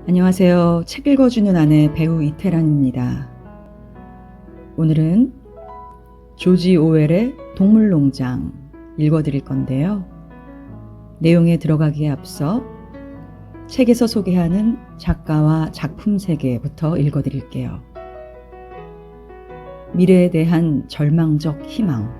안녕하세요. 책 읽어주는 아내 배우 이태란입니다. 오늘은 조지 오웰의 동물농장 읽어드릴 건데요. 내용에 들어가기에 앞서 책에서 소개하는 작가와 작품 세계부터 읽어드릴게요. 미래에 대한 절망적 희망.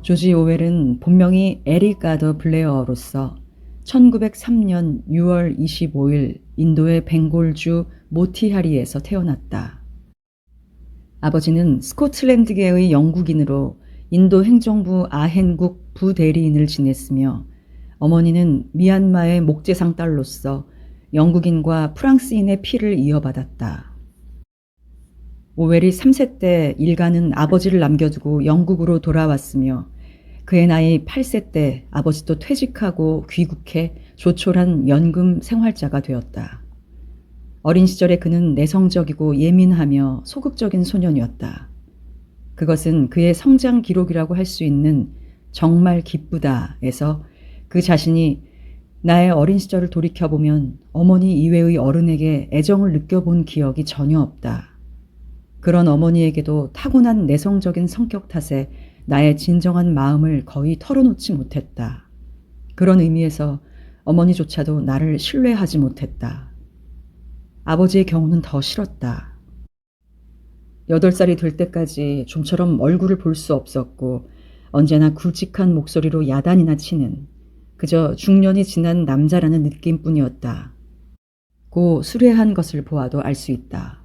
조지 오웰은 본명이 에릭 아더 블레어로서 1903년 6월 25일 인도의 벵골주 모티하리에서 태어났다. 아버지는 스코틀랜드계의 영국인으로 인도 행정부 아헨국 부대리인을 지냈으며 어머니는 미얀마의 목재상 딸로서 영국인과 프랑스인의 피를 이어받았다. 오웰이 3세 때 일가는 아버지를 남겨두고 영국으로 돌아왔으며 그의 나이 8세 때 아버지도 퇴직하고 귀국해 조촐한 연금 생활자가 되었다. 어린 시절에 그는 내성적이고 예민하며 소극적인 소년이었다. 그것은 그의 성장 기록이라고 할 수 있는 정말 기쁘다에서 그 자신이 나의 어린 시절을 돌이켜보면 어머니 이외의 어른에게 애정을 느껴본 기억이 전혀 없다. 그런 어머니에게도 타고난 내성적인 성격 탓에 나의 진정한 마음을 거의 털어놓지 못했다. 그런 의미에서 어머니조차도 나를 신뢰하지 못했다. 아버지의 경우는 더 싫었다. 8살이 될 때까지 좀처럼 얼굴을 볼 수 없었고 언제나 굵직한 목소리로 야단이나 치는 그저 중년이 지난 남자라는 느낌뿐이었다. 고 수레한 것을 보아도 알 수 있다.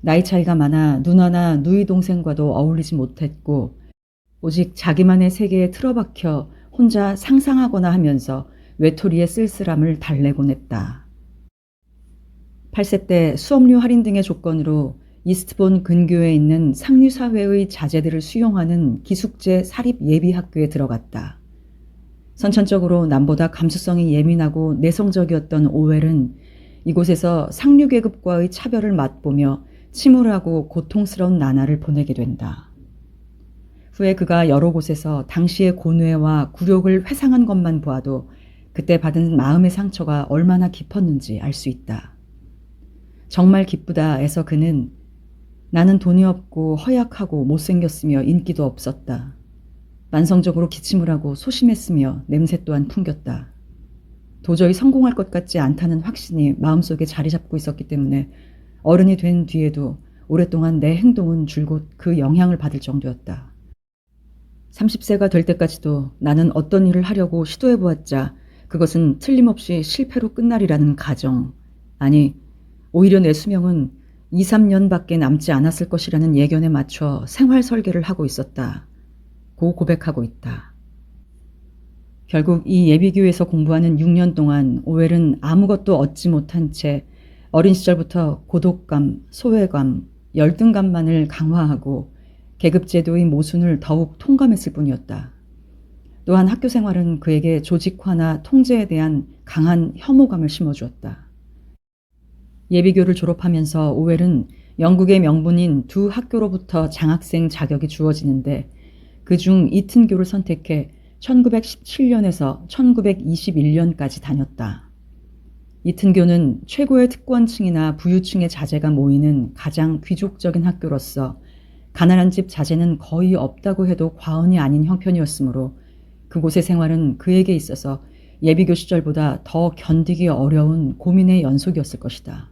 나이 차이가 많아 누나나 누이 동생과도 어울리지 못했고 오직 자기만의 세계에 틀어박혀 혼자 상상하거나 하면서 외톨이의 쓸쓸함을 달래곤 했다. 8세 때 수업료 할인 등의 조건으로 이스트본 근교에 있는 상류사회의 자제들을 수용하는 기숙제 사립예비학교에 들어갔다. 선천적으로 남보다 감수성이 예민하고 내성적이었던 오웰은 이곳에서 상류계급과의 차별을 맛보며 침울하고 고통스러운 나날을 보내게 된다. 후에 그가 여러 곳에서 당시의 고뇌와 굴욕을 회상한 것만 보아도 그때 받은 마음의 상처가 얼마나 깊었는지 알 수 있다. 정말 기쁘다에서 그는 나는 돈이 없고 허약하고 못생겼으며 인기도 없었다. 만성적으로 기침을 하고 소심했으며 냄새 또한 풍겼다. 도저히 성공할 것 같지 않다는 확신이 마음속에 자리 잡고 있었기 때문에 어른이 된 뒤에도 오랫동안 내 행동은 줄곧 그 영향을 받을 정도였다. 30세가 될 때까지도 나는 어떤 일을 하려고 시도해보았자 그것은 틀림없이 실패로 끝나리라는 가정, 아니 오히려 내 수명은 2, 3년밖에 남지 않았을 것이라는 예견에 맞춰 생활 설계를 하고 있었다. 고 고백하고 있다. 결국 이 예비교에서 공부하는 6년 동안 오웰은 아무것도 얻지 못한 채 어린 시절부터 고독감, 소외감, 열등감만을 강화하고 계급제도의 모순을 더욱 통감했을 뿐이었다. 또한 학교 생활은 그에게 조직화나 통제에 대한 강한 혐오감을 심어주었다. 예비교를 졸업하면서 오웰은 영국의 명문인 두 학교로부터 장학생 자격이 주어지는데 그중 이튼교를 선택해 1917년에서 1921년까지 다녔다. 이튼교는 최고의 특권층이나 부유층의 자제가 모이는 가장 귀족적인 학교로서 가난한 집 자제는 거의 없다고 해도 과언이 아닌 형편이었으므로 그곳의 생활은 그에게 있어서 예비교 시절보다 더 견디기 어려운 고민의 연속이었을 것이다.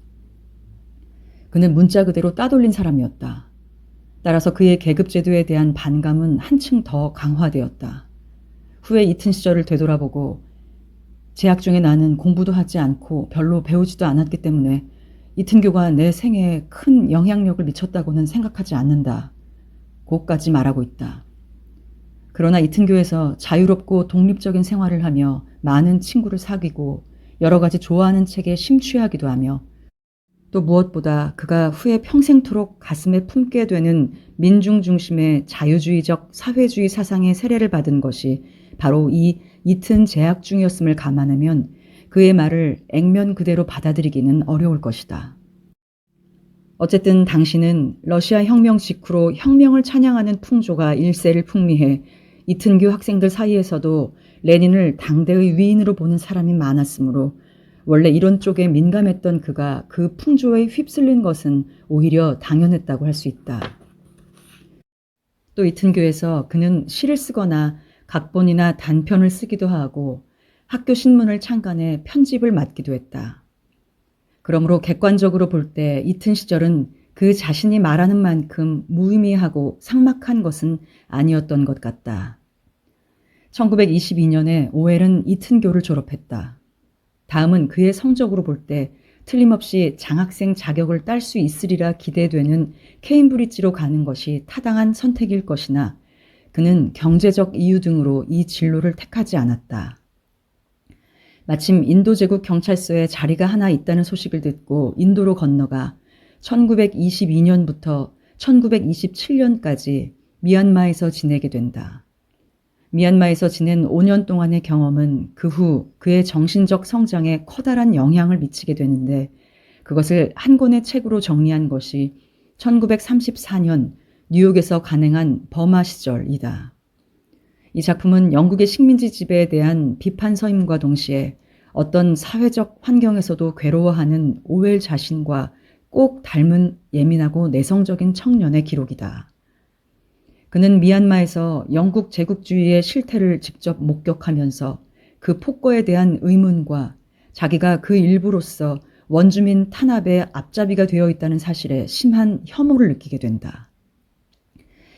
그는 문자 그대로 따돌린 사람이었다. 따라서 그의 계급제도에 대한 반감은 한층 더 강화되었다. 후에 이튼 시절을 되돌아보고 재학 중에 나는 공부도 하지 않고 별로 배우지도 않았기 때문에 이튼교가 내 생애에 큰 영향력을 미쳤다고는 생각하지 않는다. 고까지 말하고 있다. 그러나 이튼교에서 자유롭고 독립적인 생활을 하며 많은 친구를 사귀고 여러 가지 좋아하는 책에 심취하기도 하며 또 무엇보다 그가 후에 평생토록 가슴에 품게 되는 민중 중심의 자유주의적 사회주의 사상의 세례를 받은 것이 바로 이 이튼 재학 중이었음을 감안하면 그의 말을 액면 그대로 받아들이기는 어려울 것이다. 어쨌든 당시는 러시아 혁명 직후로 혁명을 찬양하는 풍조가 일세를 풍미해 이튼교 학생들 사이에서도 레닌을 당대의 위인으로 보는 사람이 많았으므로 원래 이런 쪽에 민감했던 그가 그 풍조에 휩쓸린 것은 오히려 당연했다고 할 수 있다. 또 이튼교에서 그는 시를 쓰거나 각본이나 단편을 쓰기도 하고 학교 신문을 창간해 편집을 맡기도 했다. 그러므로 객관적으로 볼 때 이튼 시절은 그 자신이 말하는 만큼 무의미하고 삭막한 것은 아니었던 것 같다. 1922년에 오웰은 이튼교를 졸업했다. 다음은 그의 성적으로 볼 때 틀림없이 장학생 자격을 딸 수 있으리라 기대되는 케임브리지로 가는 것이 타당한 선택일 것이나 그는 경제적 이유 등으로 이 진로를 택하지 않았다. 마침 인도 제국 경찰서에 자리가 하나 있다는 소식을 듣고 인도로 건너가 1922년부터 1927년까지 미얀마에서 지내게 된다. 미얀마에서 지낸 5년 동안의 경험은 그 후 그의 정신적 성장에 커다란 영향을 미치게 되는데 그것을 한 권의 책으로 정리한 것이 1934년 뉴욕에서 간행한 버마 시절이다. 이 작품은 영국의 식민지 지배에 대한 비판 서임과 동시에 어떤 사회적 환경에서도 괴로워하는 오웰 자신과 꼭 닮은 예민하고 내성적인 청년의 기록이다. 그는 미얀마에서 영국 제국주의의 실태를 직접 목격하면서 그 폭거에 대한 의문과 자기가 그 일부로서 원주민 탄압의 앞잡이가 되어 있다는 사실에 심한 혐오를 느끼게 된다.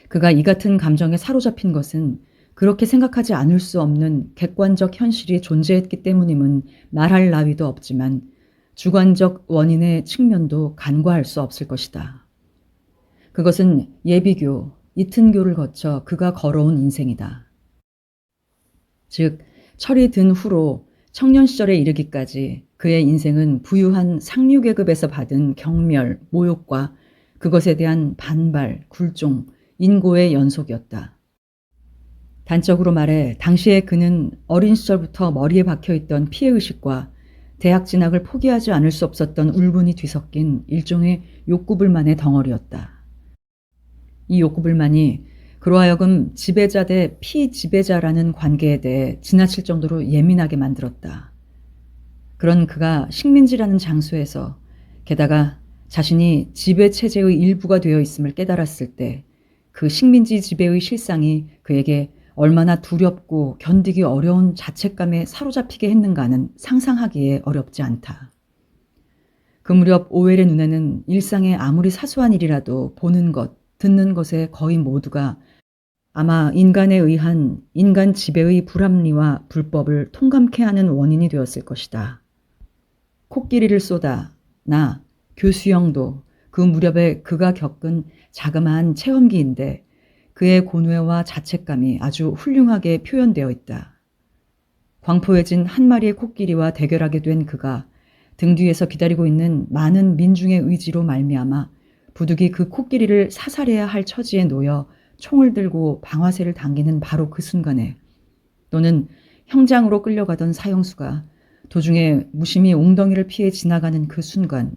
그가 이 같은 감정에 사로잡힌 것은 그렇게 생각하지 않을 수 없는 객관적 현실이 존재했기 때문임은 말할 나위도 없지만 주관적 원인의 측면도 간과할 수 없을 것이다. 그것은 예비교, 이튼교를 거쳐 그가 걸어온 인생이다. 즉, 철이 든 후로 청년 시절에 이르기까지 그의 인생은 부유한 상류계급에서 받은 경멸, 모욕과 그것에 대한 반발, 굴종, 인고의 연속이었다. 단적으로 말해 당시에 그는 어린 시절부터 머리에 박혀있던 피해의식과 대학 진학을 포기하지 않을 수 없었던 울분이 뒤섞인 일종의 욕구불만의 덩어리였다. 이 욕구불만이 그로 하여금 지배자 대 피지배자라는 관계에 대해 지나칠 정도로 예민하게 만들었다. 그런 그가 식민지라는 장소에서 게다가 자신이 지배체제의 일부가 되어 있음을 깨달았을 때 그 식민지 지배의 실상이 그에게 얼마나 두렵고 견디기 어려운 자책감에 사로잡히게 했는가는 상상하기에 어렵지 않다. 그 무렵 오웰의 눈에는 일상의 아무리 사소한 일이라도 보는 것, 듣는 것의 거의 모두가 아마 인간에 의한 인간 지배의 불합리와 불법을 통감케 하는 원인이 되었을 것이다. 코끼리를 쏟아, 나, 교수형도 그 무렵에 그가 겪은 자그마한 체험기인데 그의 고뇌와 자책감이 아주 훌륭하게 표현되어 있다. 광포해진 한 마리의 코끼리와 대결하게 된 그가 등 뒤에서 기다리고 있는 많은 민중의 의지로 말미암아 부득이 그 코끼리를 사살해야 할 처지에 놓여 총을 들고 방아쇠를 당기는 바로 그 순간에 또는 형장으로 끌려가던 사형수가 도중에 무심히 웅덩이를 피해 지나가는 그 순간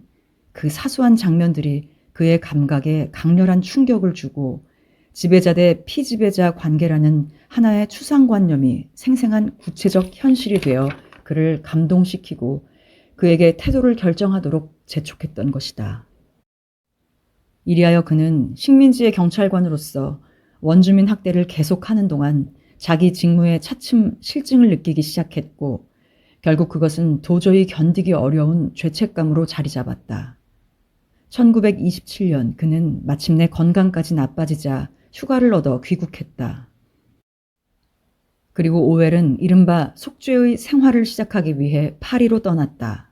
그 사소한 장면들이 그의 감각에 강렬한 충격을 주고 지배자 대 피지배자 관계라는 하나의 추상관념이 생생한 구체적 현실이 되어 그를 감동시키고 그에게 태도를 결정하도록 재촉했던 것이다. 이리하여 그는 식민지의 경찰관으로서 원주민 학대를 계속하는 동안 자기 직무에 차츰 실증을 느끼기 시작했고 결국 그것은 도저히 견디기 어려운 죄책감으로 자리 잡았다. 1927년 그는 마침내 건강까지 나빠지자 휴가를 얻어 귀국했다. 그리고 오웰은 이른바 속죄의 생활을 시작하기 위해 파리로 떠났다.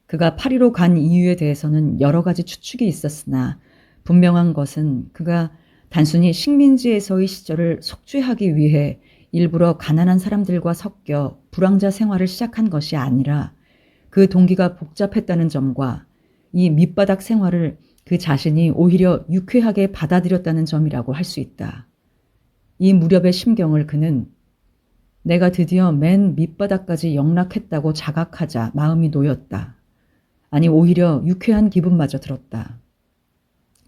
그가 파리로 간 이유에 대해서는 여러 가지 추측이 있었으나 분명한 것은 그가 단순히 식민지에서의 시절을 속죄하기 위해 일부러 가난한 사람들과 섞여 불황자 생활을 시작한 것이 아니라 그 동기가 복잡했다는 점과 이 밑바닥 생활을 그 자신이 오히려 유쾌하게 받아들였다는 점이라고 할 수 있다. 이 무렵의 심경을 그는 내가 드디어 맨 밑바닥까지 영락했다고 자각하자 마음이 놓였다. 아니 오히려 유쾌한 기분마저 들었다.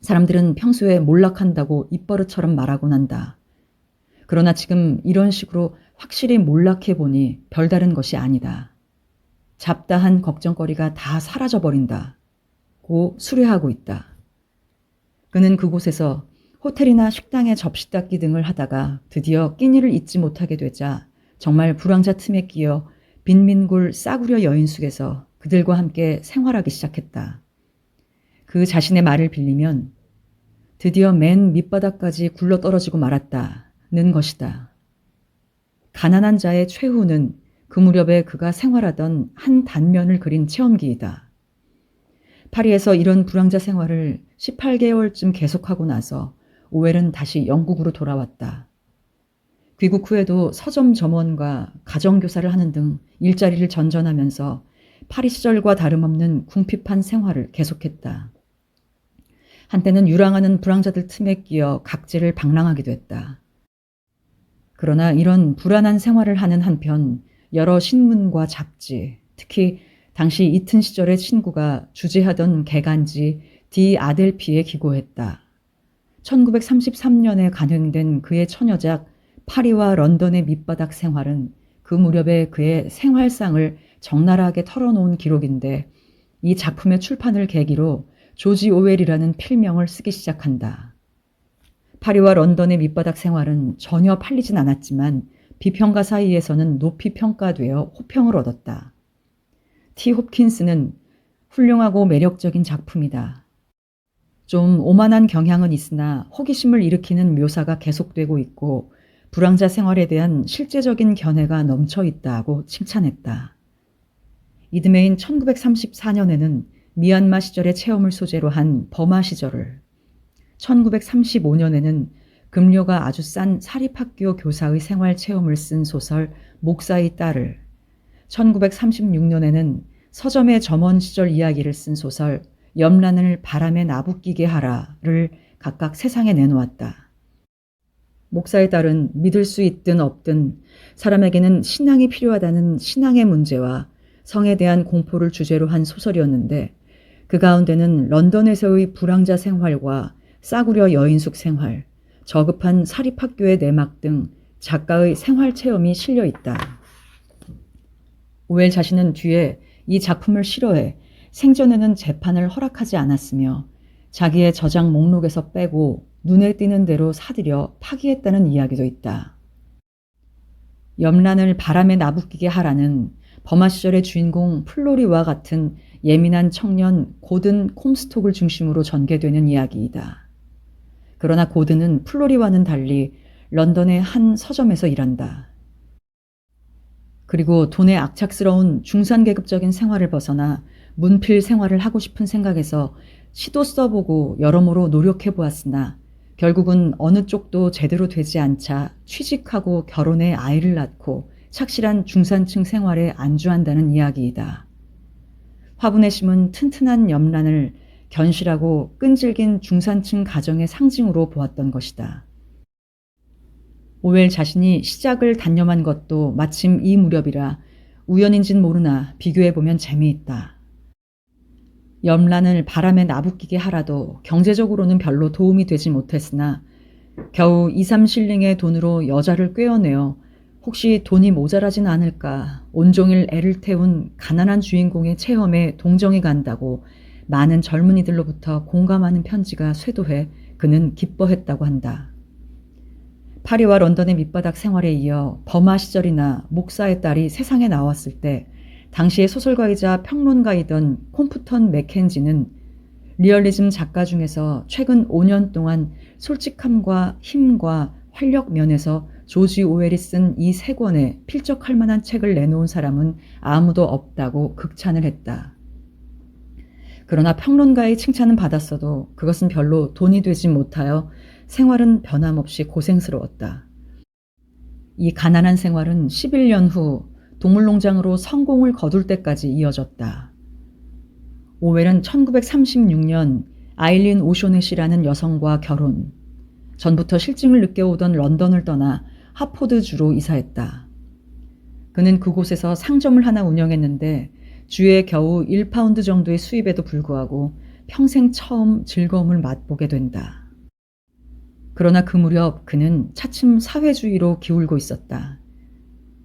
사람들은 평소에 몰락한다고 입버릇처럼 말하곤 한다. 그러나 지금 이런 식으로 확실히 몰락해보니 별다른 것이 아니다. 잡다한 걱정거리가 다 사라져버린다고 수레하고 있다. 그는 그곳에서 호텔이나 식당에 접시 닦기 등을 하다가 드디어 끼니를 잊지 못하게 되자 정말 불황자 틈에 끼어 빈민굴 싸구려 여인숙에서 그들과 함께 생활하기 시작했다. 그 자신의 말을 빌리면 드디어 맨 밑바닥까지 굴러떨어지고 말았다는 것이다. 가난한 자의 최후는 그 무렵에 그가 생활하던 한 단면을 그린 체험기이다. 파리에서 이런 불황자 생활을 18개월쯤 계속하고 나서 오웰은 다시 영국으로 돌아왔다. 귀국 후에도 서점 점원과 가정교사를 하는 등 일자리를 전전하면서 파리 시절과 다름없는 궁핍한 생활을 계속했다. 한때는 유랑하는 불황자들 틈에 끼어 각지를 방랑하기도 했다. 그러나 이런 불안한 생활을 하는 한편 여러 신문과 잡지, 특히 당시 이튼 시절의 친구가 주재하던 개간지 디 아델피에 기고했다. 1933년에 간행된 그의 처녀작 파리와 런던의 밑바닥 생활은 그 무렵에 그의 생활상을 적나라하게 털어놓은 기록인데 이 작품의 출판을 계기로 조지 오웰이라는 필명을 쓰기 시작한다. 파리와 런던의 밑바닥 생활은 전혀 팔리진 않았지만 비평가 사이에서는 높이 평가되어 호평을 얻었다. 티 홉킨스는 훌륭하고 매력적인 작품이다. 좀 오만한 경향은 있으나 호기심을 일으키는 묘사가 계속되고 있고 불황자 생활에 대한 실제적인 견해가 넘쳐 있다고 칭찬했다. 이듬해인 1934년에는 미얀마 시절의 체험을 소재로 한 버마 시절을, 1935년에는 급료가 아주 싼 사립학교 교사의 생활 체험을 쓴 소설 목사의 딸을, 1936년에는 서점의 점원 시절 이야기를 쓴 소설 염란을 바람에 나부끼게 하라를 각각 세상에 내놓았다. 목사의 딸은 믿을 수 있든 없든 사람에게는 신앙이 필요하다는 신앙의 문제와 성에 대한 공포를 주제로 한 소설이었는데 그 가운데는 런던에서의 불황자 생활과 싸구려 여인숙 생활, 저급한 사립학교의 내막 등 작가의 생활 체험이 실려 있다. 오웰 자신은 뒤에 이 작품을 싫어해 생전에는 재판을 허락하지 않았으며 자기의 저작 목록에서 빼고 눈에 띄는 대로 사들여 파기했다는 이야기도 있다. 염란을 바람에 나부끼게 하라는 버마 시절의 주인공 플로리와 같은 예민한 청년 고든 콤스톡을 중심으로 전개되는 이야기이다. 그러나 고든은 플로리와는 달리 런던의 한 서점에서 일한다. 그리고 돈의 악착스러운 중산계급적인 생활을 벗어나 문필 생활을 하고 싶은 생각에서 시도 써보고 여러모로 노력해보았으나 결국은 어느 쪽도 제대로 되지 않자 취직하고 결혼해 아이를 낳고 착실한 중산층 생활에 안주한다는 이야기이다. 화분에 심은 튼튼한 염란을 견실하고 끈질긴 중산층 가정의 상징으로 보았던 것이다. 오웰 자신이 시작을 단념한 것도 마침 이 무렵이라 우연인진 모르나 비교해보면 재미있다. 염란을 바람에 나부끼게 하라도 경제적으로는 별로 도움이 되지 못했으나 겨우 2, 3실링의 돈으로 여자를 꿰어내어 혹시 돈이 모자라진 않을까 온종일 애를 태운 가난한 주인공의 체험에 동정이 간다고 많은 젊은이들로부터 공감하는 편지가 쇄도해 그는 기뻐했다고 한다. 파리와 런던의 밑바닥 생활에 이어 버마 시절이나 목사의 딸이 세상에 나왔을 때 당시의 소설가이자 평론가이던 콤프턴 맥켄지는 리얼리즘 작가 중에서 최근 5년 동안 솔직함과 힘과 활력 면에서 조지 오웰이 쓴 이 세 권에 필적할 만한 책을 내놓은 사람은 아무도 없다고 극찬을 했다. 그러나 평론가의 칭찬은 받았어도 그것은 별로 돈이 되지 못하여 생활은 변함없이 고생스러웠다. 이 가난한 생활은 11년 후 동물농장으로 성공을 거둘 때까지 이어졌다. 오웰은 1936년 아일린 오쇼넷이라는 여성과 결혼, 전부터 실증을 느껴오던 런던을 떠나 하포드주로 이사했다. 그는 그곳에서 상점을 하나 운영했는데 주에 겨우 1파운드 정도의 수입에도 불구하고 평생 처음 즐거움을 맛보게 된다. 그러나 그 무렵 그는 차츰 사회주의로 기울고 있었다.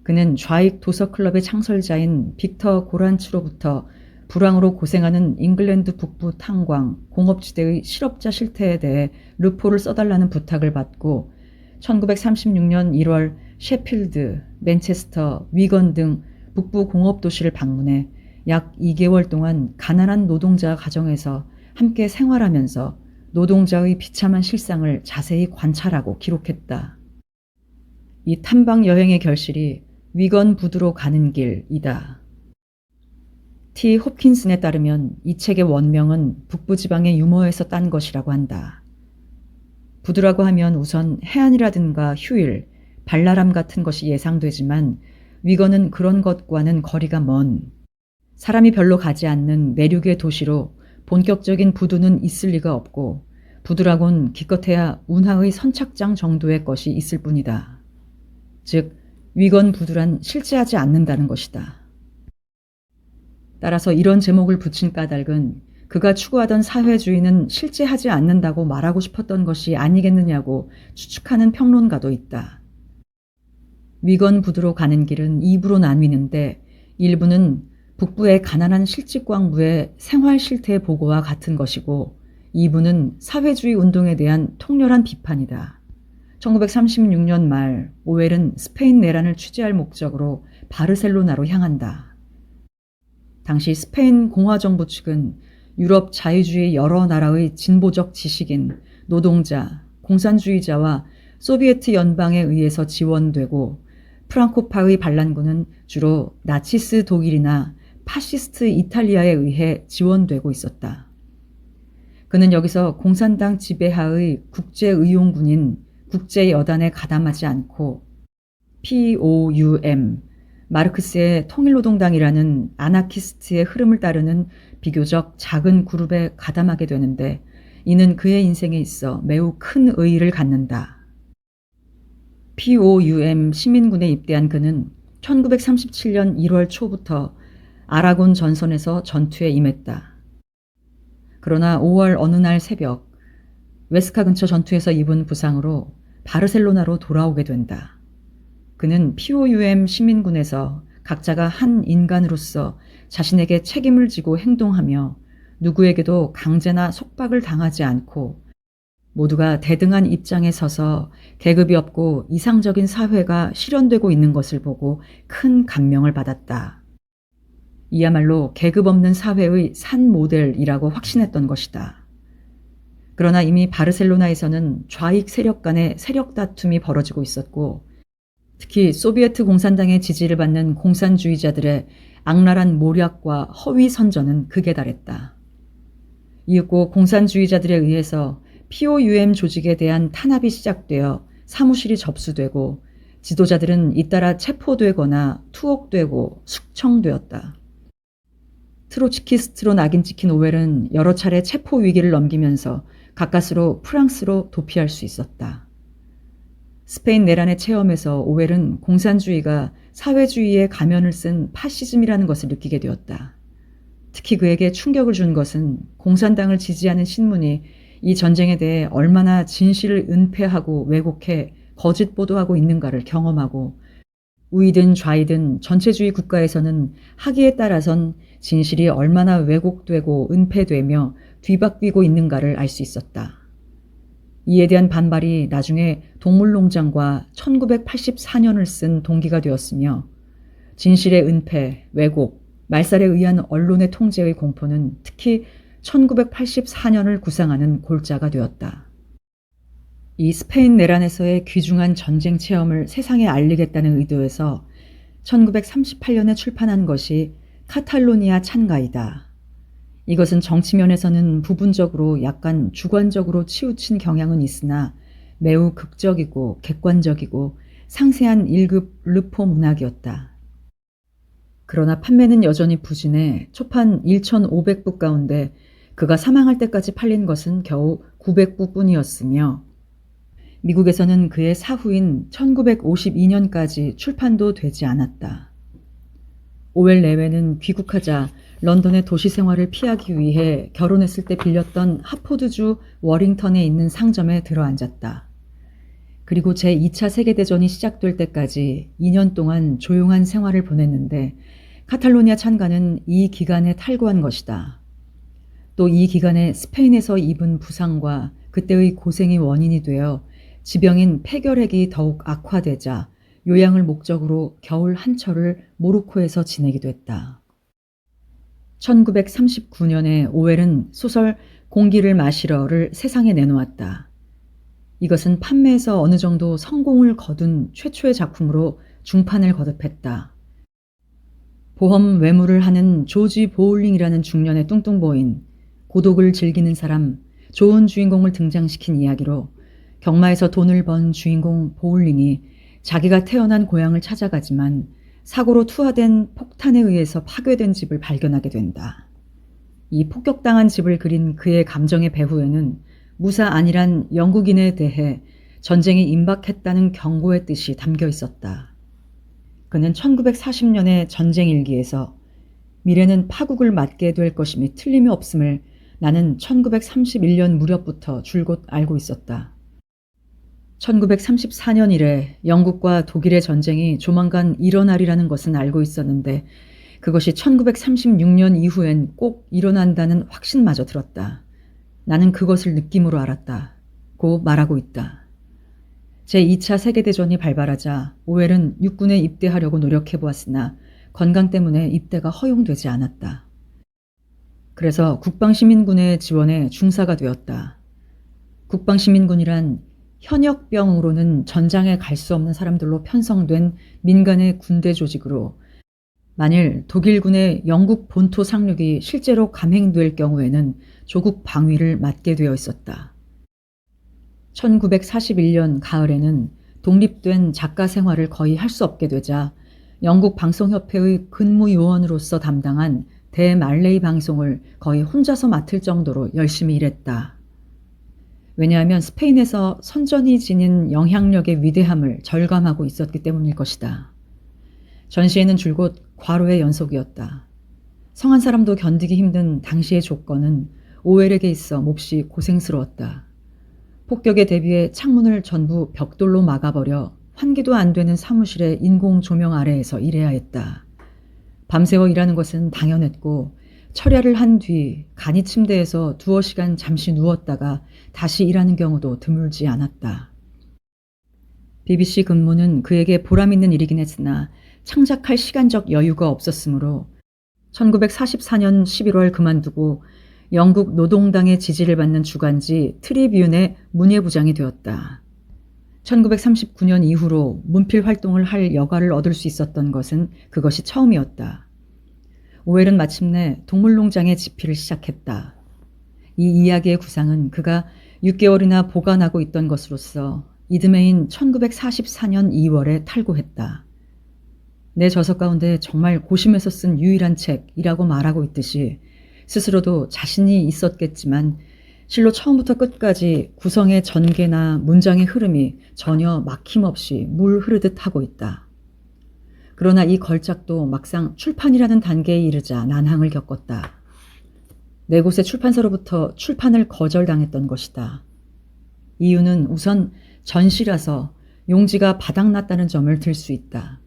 그는 좌익 도서클럽의 창설자인 빅터 고란츠로부터 불황으로 고생하는 잉글랜드 북부 탄광, 공업지대의 실업자 실태에 대해 르포를 써달라는 부탁을 받고 1936년 1월 셰필드, 맨체스터, 위건 등 북부 공업도시를 방문해 약 2개월 동안 가난한 노동자 가정에서 함께 생활하면서 노동자의 비참한 실상을 자세히 관찰하고 기록했다. 이 탐방 여행의 결실이 위건 부두로 가는 길이다. T. 홉킨슨에 따르면 이 책의 원명은 북부지방의 유머에서 딴 것이라고 한다. 부두라고 하면 우선 해안이라든가 휴일, 발랄함 같은 것이 예상되지만 위건은 그런 것과는 거리가 먼 사람이 별로 가지 않는 내륙의 도시로 본격적인 부두는 있을 리가 없고 부두라곤 기껏해야 운하의 선착장 정도의 것이 있을 뿐이다. 즉 위건 부두란 실제하지 않는다는 것이다. 따라서 이런 제목을 붙인 까닭은 그가 추구하던 사회주의는 실제하지 않는다고 말하고 싶었던 것이 아니겠느냐고 추측하는 평론가도 있다. 위건 부두로 가는 길은 2부로 나뉘는데 일부는 북부의 가난한 실직광부의 생활 실태 보고와 같은 것이고 2부는 사회주의 운동에 대한 통렬한 비판이다. 1936년 말 오웰은 스페인 내란을 취재할 목적으로 바르셀로나로 향한다. 당시 스페인 공화정부 측은 유럽 자유주의 여러 나라의 진보적 지식인, 노동자, 공산주의자와 소비에트 연방에 의해서 지원되고 프랑코파의 반란군은 주로 나치스 독일이나 파시스트 이탈리아에 의해 지원되고 있었다. 그는 여기서 공산당 지배하의 국제의용군인 국제여단에 가담하지 않고 POUM, 마르크스의 통일노동당이라는 아나키스트의 흐름을 따르는 비교적 작은 그룹에 가담하게 되는데 이는 그의 인생에 있어 매우 큰 의의를 갖는다. POUM 시민군에 입대한 그는 1937년 1월 초부터 아라곤 전선에서 전투에 임했다. 그러나 5월 어느 날 새벽 웨스카 근처 전투에서 입은 부상으로 바르셀로나로 돌아오게 된다. 그는 POUM 시민군에서 각자가 한 인간으로서 자신에게 책임을 지고 행동하며 누구에게도 강제나 속박을 당하지 않고 모두가 대등한 입장에 서서 계급이 없고 이상적인 사회가 실현되고 있는 것을 보고 큰 감명을 받았다. 이야말로 계급 없는 사회의 산 모델이라고 확신했던 것이다. 그러나 이미 바르셀로나에서는 좌익 세력 간의 세력 다툼이 벌어지고 있었고 특히 소비에트 공산당의 지지를 받는 공산주의자들의 악랄한 모략과 허위 선전은 극에 달했다. 이윽고 공산주의자들에 의해서 POUM 조직에 대한 탄압이 시작되어 사무실이 접수되고 지도자들은 잇따라 체포되거나 투옥되고 숙청되었다. 트로츠키스트로 낙인 찍힌 오웰은 여러 차례 체포 위기를 넘기면서 가까스로 프랑스로 도피할 수 있었다. 스페인 내란의 체험에서 오웰은 공산주의가 사회주의의 가면을 쓴 파시즘이라는 것을 느끼게 되었다. 특히 그에게 충격을 준 것은 공산당을 지지하는 신문이 이 전쟁에 대해 얼마나 진실을 은폐하고 왜곡해 거짓 보도하고 있는가를 경험하고 우이든 좌이든 전체주의 국가에서는 학위에 따라선 진실이 얼마나 왜곡되고 은폐되며 뒤바뀌고 있는가를 알 수 있었다. 이에 대한 반발이 나중에 동물농장과 1984년을 쓴 동기가 되었으며 진실의 은폐, 왜곡, 말살에 의한 언론의 통제의 공포는 특히 1984년을 구상하는 골자가 되었다. 이 스페인 내란에서의 귀중한 전쟁 체험을 세상에 알리겠다는 의도에서 1938년에 출판한 것이 카탈로니아 찬가이다. 이것은 정치면에서는 부분적으로 약간 주관적으로 치우친 경향은 있으나 매우 극적이고 객관적이고 상세한 1급 르포 문학이었다. 그러나 판매는 여전히 부진해 초판 1,500부 가운데 그가 사망할 때까지 팔린 것은 겨우 900부뿐이었으며 미국에서는 그의 사후인 1952년까지 출판도 되지 않았다. 오웰 내외는 귀국하자 런던의 도시 생활을 피하기 위해 결혼했을 때 빌렸던 하포드주 워링턴에 있는 상점에 들어앉았다. 그리고 제2차 세계대전이 시작될 때까지 2년 동안 조용한 생활을 보냈는데 카탈로니아 찬가는 이 기간에 탈구한 것이다. 또 이 기간에 스페인에서 입은 부상과 그때의 고생이 원인이 되어 지병인 폐결핵이 더욱 악화되자 요양을 목적으로 겨울 한철을 모로코에서 지내기도 했다. 1939년에 오웰은 소설 공기를 마시러를 세상에 내놓았다. 이것은 판매에서 어느 정도 성공을 거둔 최초의 작품으로 중판을 거듭했다. 보험 외무를 하는 조지 보울링이라는 중년의 뚱뚱보인 고독을 즐기는 사람, 좋은 주인공을 등장시킨 이야기로 경마에서 돈을 번 주인공 보울링이 자기가 태어난 고향을 찾아가지만 사고로 투하된 폭탄에 의해서 파괴된 집을 발견하게 된다. 이 폭격당한 집을 그린 그의 감정의 배후에는 무사 안일한 영국인에 대해 전쟁이 임박했다는 경고의 뜻이 담겨 있었다. 그는 1940년의 전쟁 일기에서 미래는 파국을 맞게 될 것임이 틀림이 없음을 나는 1931년 무렵부터 줄곧 알고 있었다. 1934년 이래 영국과 독일의 전쟁이 조만간 일어나리라는 것은 알고 있었는데 그것이 1936년 이후엔 꼭 일어난다는 확신마저 들었다. 나는 그것을 느낌으로 알았다. 고 말하고 있다. 제2차 세계대전이 발발하자 오웰은 육군에 입대하려고 노력해보았으나 건강 때문에 입대가 허용되지 않았다. 그래서 국방시민군의 지원에 중사가 되었다. 국방시민군이란 현역병으로는 전장에 갈 수 없는 사람들로 편성된 민간의 군대 조직으로 만일 독일군의 영국 본토 상륙이 실제로 감행될 경우에는 조국 방위를 맡게 되어 있었다. 1941년 가을에는 독립된 작가 생활을 거의 할 수 없게 되자 영국 방송협회의 근무요원으로서 담당한 대말레이 방송을 거의 혼자서 맡을 정도로 열심히 일했다. 왜냐하면 스페인에서 선전이 지닌 영향력의 위대함을 절감하고 있었기 때문일 것이다. 전시회는 줄곧 과로의 연속이었다. 성한 사람도 견디기 힘든 당시의 조건은 오웰에게 있어 몹시 고생스러웠다. 폭격에 대비해 창문을 전부 벽돌로 막아버려 환기도 안 되는 사무실의 인공 조명 아래에서 일해야 했다. 밤새워 일하는 것은 당연했고 철야를 한 뒤 간이 침대에서 두어 시간 잠시 누웠다가 다시 일하는 경우도 드물지 않았다. BBC 근무는 그에게 보람있는 일이긴 했으나 창작할 시간적 여유가 없었으므로 1944년 11월 그만두고 영국 노동당의 지지를 받는 주간지 트리뷴의 문예부장이 되었다. 1939년 이후로 문필 활동을 할 여가를 얻을 수 있었던 것은 그것이 처음이었다. 오웰은 마침내 동물농장의 집필을 시작했다. 이 이야기의 구상은 그가 6개월이나 보관하고 있던 것으로서 이듬해인 1944년 2월에 탈고했다. 내 저서 가운데 정말 고심해서 쓴 유일한 책이라고 말하고 있듯이 스스로도 자신이 있었겠지만 실로 처음부터 끝까지 구성의 전개나 문장의 흐름이 전혀 막힘없이 물 흐르듯 하고 있다. 그러나 이 걸작도 막상 출판이라는 단계에 이르자 난항을 겪었다. 네 곳의 출판사로부터 출판을 거절당했던 것이다. 이유는 우선 전시라서 용지가 바닥났다는 점을 들 수 있다.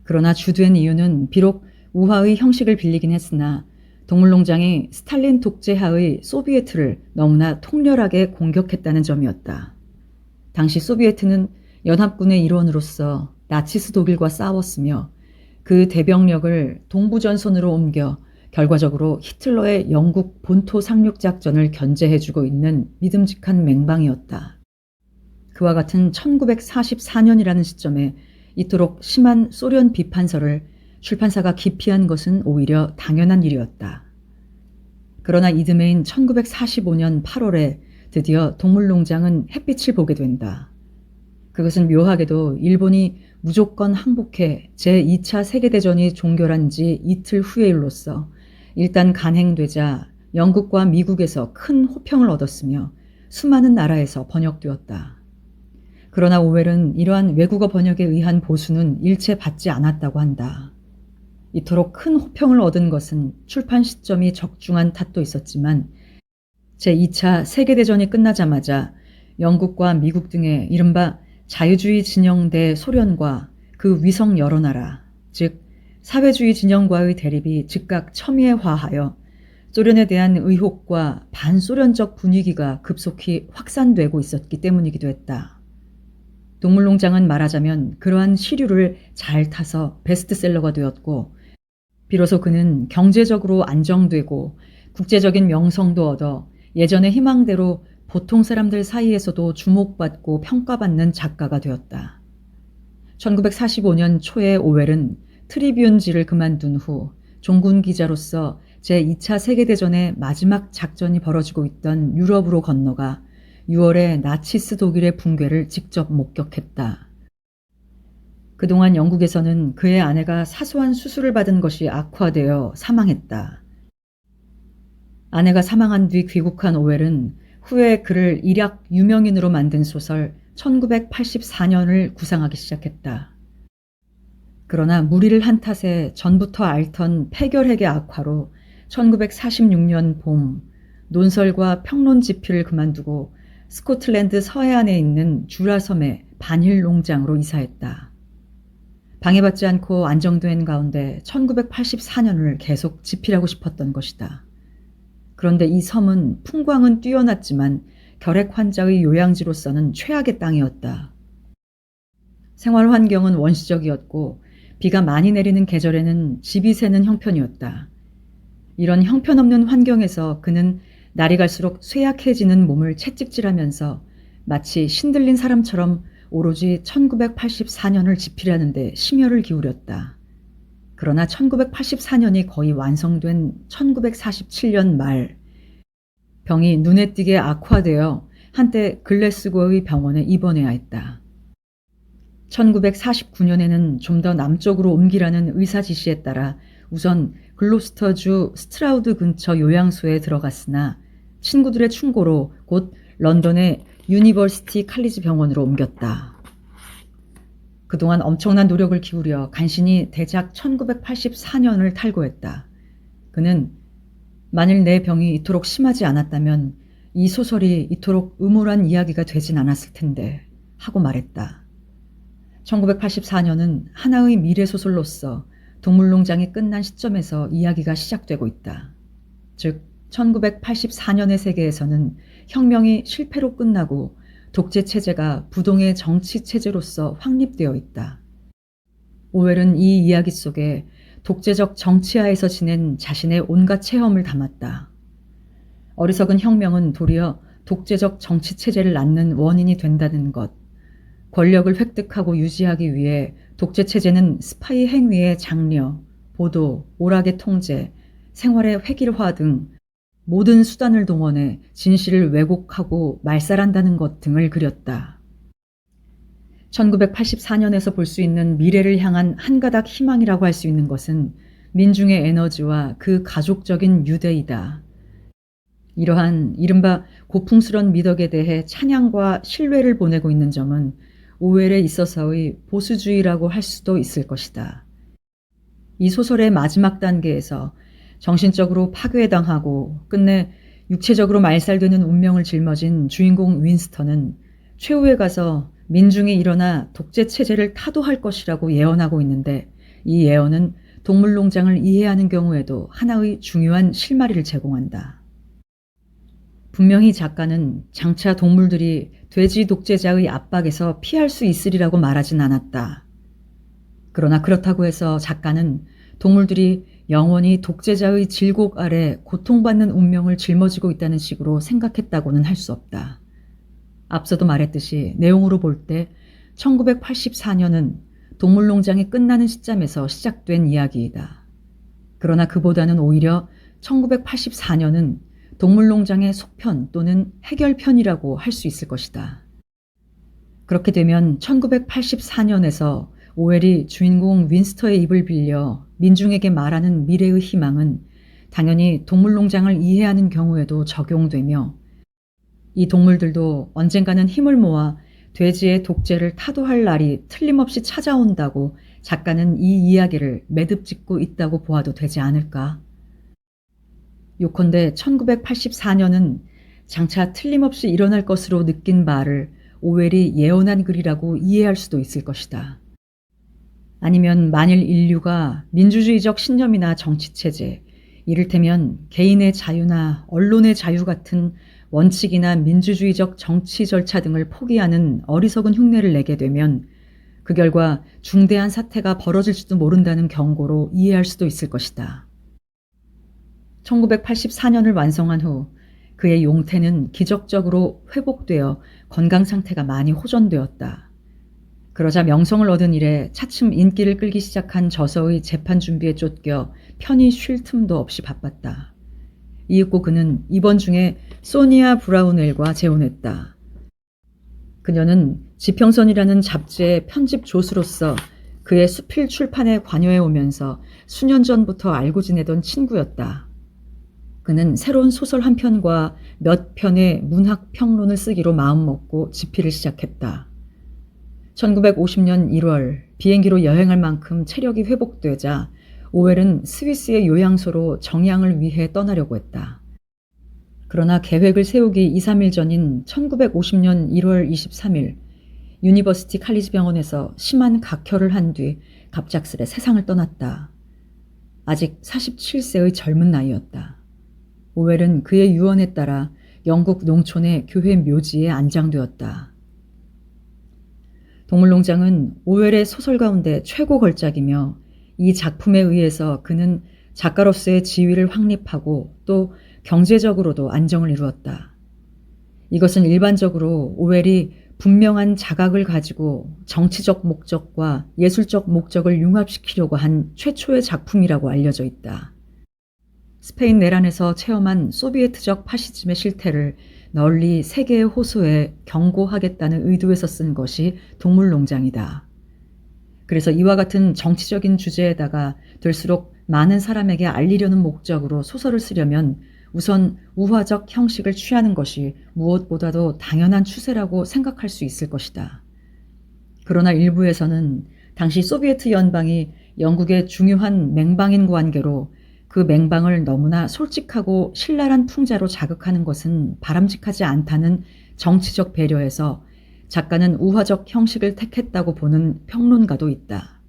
그러나 주된 이유는 비록 우화의 형식을 빌리긴 했으나 동물농장이 스탈린 독재하의 소비에트를 너무나 통렬하게 공격했다는 점이었다. 당시 소비에트는 연합군의 일원으로서 나치스 독일과 싸웠으며 그 대병력을 동부전선으로 옮겨 결과적으로 히틀러의 영국 본토 상륙 작전을 견제해주고 있는 믿음직한 맹방이었다. 그와 같은 1944년이라는 시점에 이토록 심한 소련 비판서를 출판사가 기피한 것은 오히려 당연한 일이었다. 그러나 이듬해인 1945년 8월에 드디어 동물농장은 햇빛을 보게 된다. 그것은 묘하게도 일본이 무조건 항복해 제2차 세계대전이 종결한 지 이틀 후의 일로서 일단 간행되자 영국과 미국에서 큰 호평을 얻었으며 수많은 나라에서 번역되었다. 그러나 오웰은 이러한 외국어 번역에 의한 보수는 일체 받지 않았다고 한다. 이토록 큰 호평을 얻은 것은 출판 시점이 적중한 탓도 있었지만 제2차 세계대전이 끝나자마자 영국과 미국 등의 이른바 자유주의 진영대 소련과 그 위성 여러 나라, 즉 사회주의 진영과의 대립이 즉각 첨예화하여 소련에 대한 의혹과 반소련적 분위기가 급속히 확산되고 있었기 때문이기도 했다. 동물농장은 말하자면 그러한 시류를 잘 타서 베스트셀러가 되었고, 비로소 그는 경제적으로 안정되고 국제적인 명성도 얻어 예전의 희망대로 보통 사람들 사이에서도 주목받고 평가받는 작가가 되었다. 1945년 초에 오웰은 트리뷴지를 그만둔 후 종군 기자로서 제2차 세계대전의 마지막 작전이 벌어지고 있던 유럽으로 건너가 6월에 나치스 독일의 붕괴를 직접 목격했다. 그동안 영국에서는 그의 아내가 사소한 수술을 받은 것이 악화되어 사망했다. 아내가 사망한 뒤 귀국한 오웰은 후에 그를 일약 유명인으로 만든 소설 1984년을 구상하기 시작했다. 그러나 무리를 한 탓에 전부터 앓던 폐결핵의 악화로 1946년 봄 논설과 평론 집필을 그만두고 스코틀랜드 서해안에 있는 주라섬의 반힐 농장으로 이사했다. 방해받지 않고 안정된 가운데 1984년을 계속 집필하고 싶었던 것이다. 그런데 이 섬은 풍광은 뛰어났지만 결핵 환자의 요양지로서는 최악의 땅이었다. 생활 환경은 원시적이었고 비가 많이 내리는 계절에는 집이 새는 형편이었다. 이런 형편없는 환경에서 그는 날이 갈수록 쇠약해지는 몸을 채찍질하면서 마치 신들린 사람처럼 오로지 1984년을 집필하는 데 심혈을 기울였다. 그러나 1984년이 거의 완성된 1947년 말, 병이 눈에 띄게 악화되어 한때 글래스고의 병원에 입원해야 했다. 1949년에는 좀 더 남쪽으로 옮기라는 의사 지시에 따라 우선 글로스터주 스트라우드 근처 요양소에 들어갔으나 친구들의 충고로 곧 런던의 유니버시티 칼리지 병원으로 옮겼다. 그동안 엄청난 노력을 기울여 간신히 대작 1984년을 탈고했다. 그는 만일 내 병이 이토록 심하지 않았다면 이 소설이 이토록 음울한 이야기가 되진 않았을 텐데 하고 말했다. 1984년은 하나의 미래소설로서 동물농장이 끝난 시점에서 이야기가 시작되고 있다. 즉 1984년의 세계에서는 혁명이 실패로 끝나고 독재체제가 부동의 정치체제로서 확립되어 있다. 오웰은 이 이야기 속에 독재적 정치하에서 지낸 자신의 온갖 체험을 담았다. 어리석은 혁명은 도리어 독재적 정치체제를 낳는 원인이 된다는 것, 권력을 획득하고 유지하기 위해 독재체제는 스파이 행위의 장려, 보도, 오락의 통제, 생활의 획일화 등 모든 수단을 동원해 진실을 왜곡하고 말살한다는 것 등을 그렸다. 1984년에서 볼 수 있는 미래를 향한 한 가닥 희망이라고 할 수 있는 것은 민중의 에너지와 그 가족적인 유대이다. 이러한 이른바 고풍스런 미덕에 대해 찬양과 신뢰를 보내고 있는 점은 오웰에 있어서의 보수주의라고 할 수도 있을 것이다. 이 소설의 마지막 단계에서 정신적으로 파괴당하고 끝내 육체적으로 말살되는 운명을 짊어진 주인공 윈스턴은 최후에 가서 민중이 일어나 독재체제를 타도할 것이라고 예언하고 있는데, 이 예언은 동물농장을 이해하는 경우에도 하나의 중요한 실마리를 제공한다. 분명히 작가는 장차 동물들이 돼지 독재자의 압박에서 피할 수 있으리라고 말하진 않았다. 그러나 그렇다고 해서 작가는 동물들이 영원히 독재자의 질곡 아래 고통받는 운명을 짊어지고 있다는 식으로 생각했다고는 할 수 없다. 앞서도 말했듯이 내용으로 볼 때 1984년은 동물농장이 끝나는 시점에서 시작된 이야기이다. 그러나 그보다는 오히려 1984년은 동물농장의 속편 또는 해결편이라고 할 수 있을 것이다. 그렇게 되면 1984년에서 오웰이 주인공 윈스터의 입을 빌려 민중에게 말하는 미래의 희망은 당연히 동물농장을 이해하는 경우에도 적용되며, 이 동물들도 언젠가는 힘을 모아 돼지의 독재를 타도할 날이 틀림없이 찾아온다고 작가는 이 이야기를 매듭짓고 있다고 보아도 되지 않을까? 요컨대 1984년은 장차 틀림없이 일어날 것으로 느낀 바를 오웰이 예언한 글이라고 이해할 수도 있을 것이다. 아니면 만일 인류가 민주주의적 신념이나 정치체제, 이를테면 개인의 자유나 언론의 자유 같은 원칙이나 민주주의적 정치 절차 등을 포기하는 어리석은 흉내를 내게 되면 그 결과 중대한 사태가 벌어질지도 모른다는 경고로 이해할 수도 있을 것이다. 1984년을 완성한 후 그의 용태는 기적적으로 회복되어 건강 상태가 많이 호전되었다. 그러자 명성을 얻은 이래 차츰 인기를 끌기 시작한 저서의 재판 준비에 쫓겨 편히 쉴 틈도 없이 바빴다. 이윽고 그는 입원 중에 소니아 브라우넬과 재혼했다. 그녀는 지평선이라는 잡지의 편집 조수로서 그의 수필 출판에 관여해 오면서 수년 전부터 알고 지내던 친구였다. 그는 새로운 소설 한 편과 몇 편의 문학 평론을 쓰기로 마음먹고 집필을 시작했다. 1950년 1월 비행기로 여행할 만큼 체력이 회복되자 오웰은 스위스의 요양소로 정양을 위해 떠나려고 했다. 그러나 계획을 세우기 2, 3일 전인 1950년 1월 23일 유니버시티 칼리지 병원에서 심한 각혈을 한 뒤 갑작스레 세상을 떠났다. 아직 47세의 젊은 나이였다. 오웰은 그의 유언에 따라 영국 농촌의 교회 묘지에 안장되었다. 동물농장은 오웰의 소설 가운데 최고 걸작이며 이 작품에 의해서 그는 작가로서의 지위를 확립하고 또 경제적으로도 안정을 이루었다. 이것은 일반적으로 오웰이 분명한 자각을 가지고 정치적 목적과 예술적 목적을 융합시키려고 한 최초의 작품이라고 알려져 있다. 스페인 내란에서 체험한 소비에트적 파시즘의 실태를 널리 세계의 호소에 경고하겠다는 의도에서 쓴 것이 동물농장이다. 그래서 이와 같은 정치적인 주제에다가 될수록 많은 사람에게 알리려는 목적으로 소설을 쓰려면 우선 우화적 형식을 취하는 것이 무엇보다도 당연한 추세라고 생각할 수 있을 것이다. 그러나 일부에서는 당시 소비에트 연방이 영국의 중요한 맹방인 관계로 그 맹방을 너무나 솔직하고 신랄한 풍자로 자극하는 것은 바람직하지 않다는 정치적 배려에서 작가는 우화적 형식을 택했다고 보는 평론가도 있다.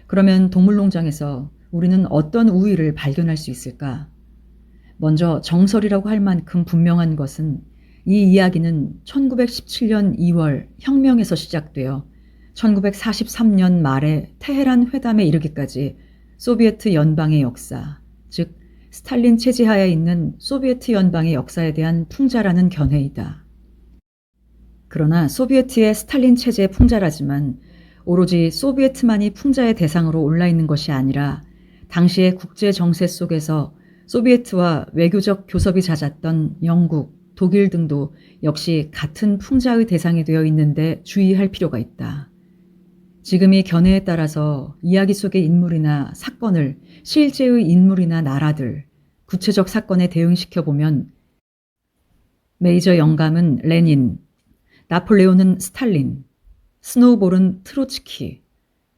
그러면 동물농장에서 우리는 어떤 우위를 발견할 수 있을까? 먼저 정설이라고 할 만큼 분명한 것은 이 이야기는 1917년 2월 혁명에서 시작되어 1943년 말에 테헤란 회담에 이르기까지 소비에트 연방의 역사, 즉 스탈린 체제하에 있는 소비에트 연방의 역사에 대한 풍자라는 견해이다. 그러나 소비에트의 스탈린 체제의 풍자라지만 오로지 소비에트만이 풍자의 대상으로 올라 있는 것이 아니라 당시의 국제 정세 속에서 소비에트와 외교적 교섭이 잦았던 영국, 독일 등도 역시 같은 풍자의 대상이 되어 있는데 주의할 필요가 있다. 지금 이 견해에 따라서 이야기 속의 인물이나 사건을 실제의 인물이나 나라들, 구체적 사건에 대응시켜보면 메이저 영감은 레닌, 나폴레온은 스탈린, 스노우볼은 트로츠키,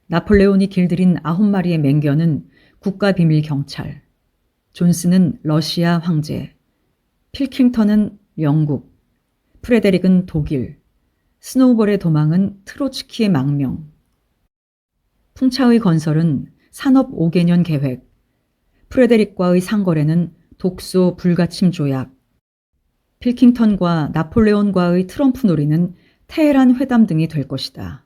나폴레온이 길들인 9마리의 맹견은 국가비밀경찰, 존스는 러시아 황제, 필킹턴은 영국, 프레데릭은 독일, 스노우볼의 도망은 트로츠키의 망명, 풍차의 건설은 산업 5개년 계획, 프레데릭과의 상거래는 독소 불가침 조약, 필킹턴과 나폴레온과의 트럼프 놀이는 테헤란 회담 등이 될 것이다.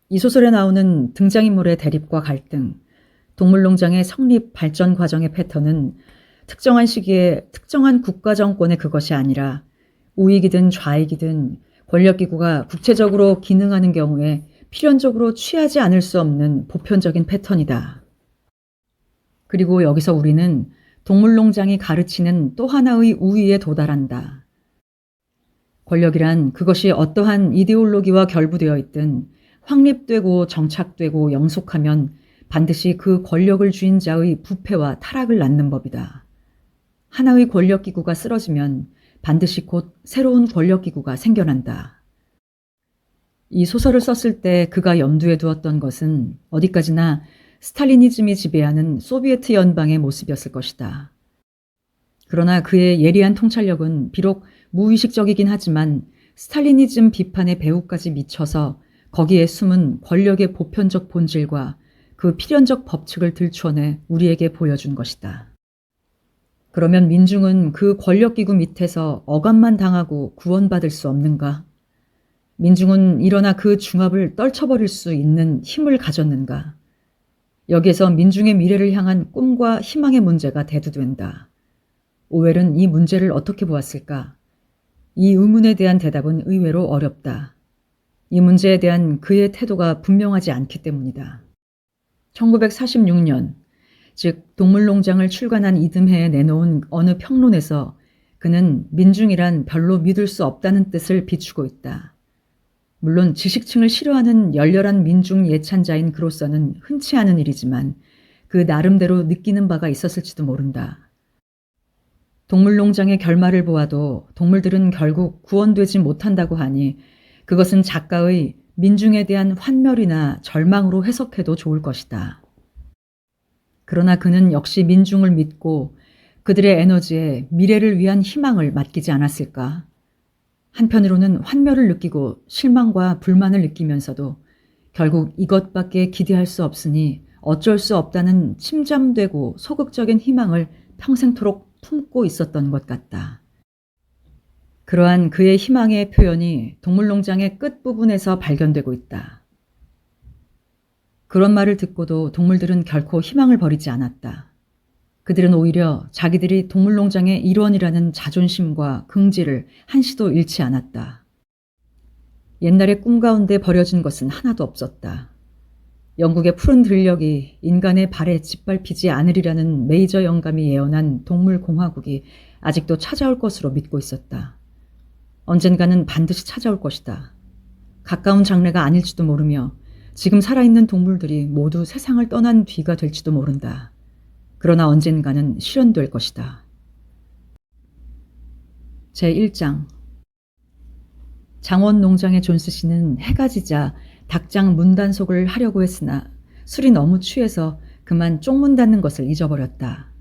이 소설에 나오는 등장인물의 대립과 갈등, 동물농장의 성립 발전 과정의 패턴은 특정한 시기에 특정한 국가 정권의 그것이 아니라 우익이든 좌익이든 권력기구가 국체적으로 기능하는 경우에 필연적으로 취하지 않을 수 없는 보편적인 패턴이다. 그리고 여기서 우리는 동물농장이 가르치는 또 하나의 우위에 도달한다. 권력이란 그것이 어떠한 이데올로기와 결부되어 있든 확립되고 정착되고 영속하면 반드시 그 권력을 쥐인 자의 부패와 타락을 낳는 법이다. 하나의 권력기구가 쓰러지면 반드시 곧 새로운 권력기구가 생겨난다. 이 소설을 썼을 때 그가 염두에 두었던 것은 어디까지나 스탈리니즘이 지배하는 소비에트 연방의 모습이었을 것이다. 그러나 그의 예리한 통찰력은 비록 무의식적이긴 하지만 스탈리니즘 비판의 배후까지 미쳐서 거기에 숨은 권력의 보편적 본질과 그 필연적 법칙을 들추어내 우리에게 보여준 것이다. 그러면 민중은 그 권력기구 밑에서 억압만 당하고 구원받을 수 없는가? 민중은 일어나 그 중압을 떨쳐버릴 수 있는 힘을 가졌는가? 여기에서 민중의 미래를 향한 꿈과 희망의 문제가 대두된다. 오웰은 이 문제를 어떻게 보았을까? 이 의문에 대한 대답은 의외로 어렵다. 이 문제에 대한 그의 태도가 분명하지 않기 때문이다. 1946년, 즉 동물농장을 출간한 이듬해에 내놓은 어느 평론에서 그는 민중이란 별로 믿을 수 없다는 뜻을 비추고 있다. 물론 지식층을 싫어하는 열렬한 민중 예찬자인 그로서는 흔치 않은 일이지만 그 나름대로 느끼는 바가 있었을지도 모른다. 동물농장의 결말을 보아도 동물들은 결국 구원되지 못한다고 하니 그것은 작가의 민중에 대한 환멸이나 절망으로 해석해도 좋을 것이다. 그러나 그는 역시 민중을 믿고 그들의 에너지에 미래를 위한 희망을 맡기지 않았을까? 한편으로는 환멸을 느끼고 실망과 불만을 느끼면서도 결국 이것밖에 기대할 수 없으니 어쩔 수 없다는 침잠되고 소극적인 희망을 평생토록 품고 있었던 것 같다. 그러한 그의 희망의 표현이 동물농장의 끝부분에서 발견되고 있다. 그런 말을 듣고도 동물들은 결코 희망을 버리지 않았다. 그들은 오히려 자기들이 동물농장의 일원이라는 자존심과 긍지를 한시도 잃지 않았다. 옛날의 꿈 가운데 버려진 것은 하나도 없었다. 영국의 푸른 들녘이 인간의 발에 짓밟히지 않으리라는 메이저 영감이 예언한 동물공화국이 아직도 찾아올 것으로 믿고 있었다. 언젠가는 반드시 찾아올 것이다. 가까운 장래가 아닐지도 모르며 지금 살아있는 동물들이 모두 세상을 떠난 뒤가 될지도 모른다. 그러나 언젠가는 실현될 것이다. 제1장 장원 농장의 존스 씨는 해가 지자 닭장 문단속을 하려고 했으나 술이 너무 취해서 그만 쪽문 닫는 것을 잊어버렸다.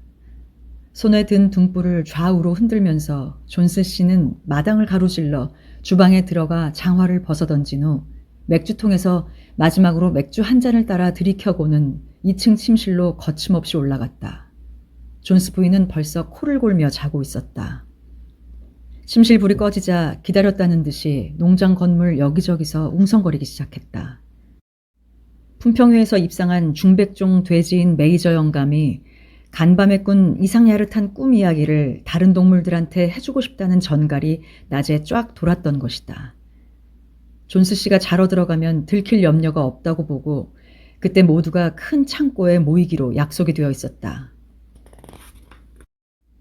손에 든 등불을 좌우로 흔들면서 존스 씨는 마당을 가로질러 주방에 들어가 장화를 벗어던진 후 맥주통에서 마지막으로 맥주 한 잔을 따라 들이켜고는 2층 침실로 거침없이 올라갔다. 존스 부인은 벌써 코를 골며 자고 있었다. 침실 불이 꺼지자 기다렸다는 듯이 농장 건물 여기저기서 웅성거리기 시작했다. 품평회에서 입상한 중백종 돼지인 메이저 영감이 간밤에 꾼 이상야릇한 꿈 이야기를 다른 동물들한테 해주고 싶다는 전갈이 낮에 쫙 돌았던 것이다. 존스 씨가 자러 들어가면 들킬 염려가 없다고 보고 그때 모두가 큰 창고에 모이기로 약속이 되어 있었다.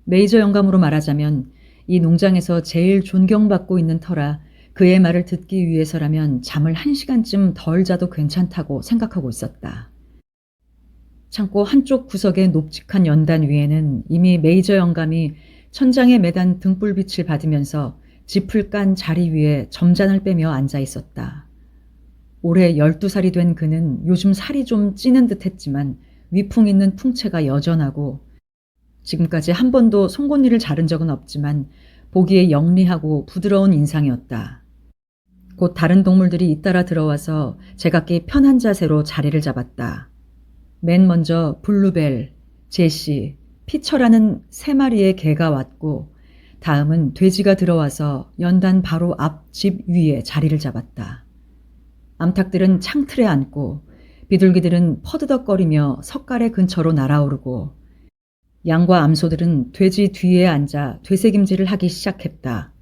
메이저 영감으로 말하자면 이 농장에서 제일 존경받고 있는 터라 그의 말을 듣기 위해서라면 잠을 1시간쯤 덜 자도 괜찮다고 생각하고 있었다. 창고 한쪽 구석의 높직한 연단 위에는 이미 메이저 영감이 천장에 매단 등불빛을 받으면서 짚을 깐 자리 위에 점잔을 빼며 앉아 있었다. 올해 12살이 된 그는 요즘 살이 좀 찌는 듯 했지만 위풍 있는 풍채가 여전하고 지금까지 한 번도 송곳니를 자른 적은 없지만 보기에 영리하고 부드러운 인상이었다. 곧 다른 동물들이 잇따라 들어와서 제각기 편한 자세로 자리를 잡았다. 맨 먼저 블루벨, 제시, 피처라는 3마리의 개가 왔고 다음은 돼지가 들어와서 연단 바로 앞 집 위에 자리를 잡았다. 암탉들은 창틀에 앉고 비둘기들은 퍼드덕거리며 석가래 근처로 날아오르고 양과 암소들은 돼지 뒤에 앉아 되새김질을 하기 시작했다.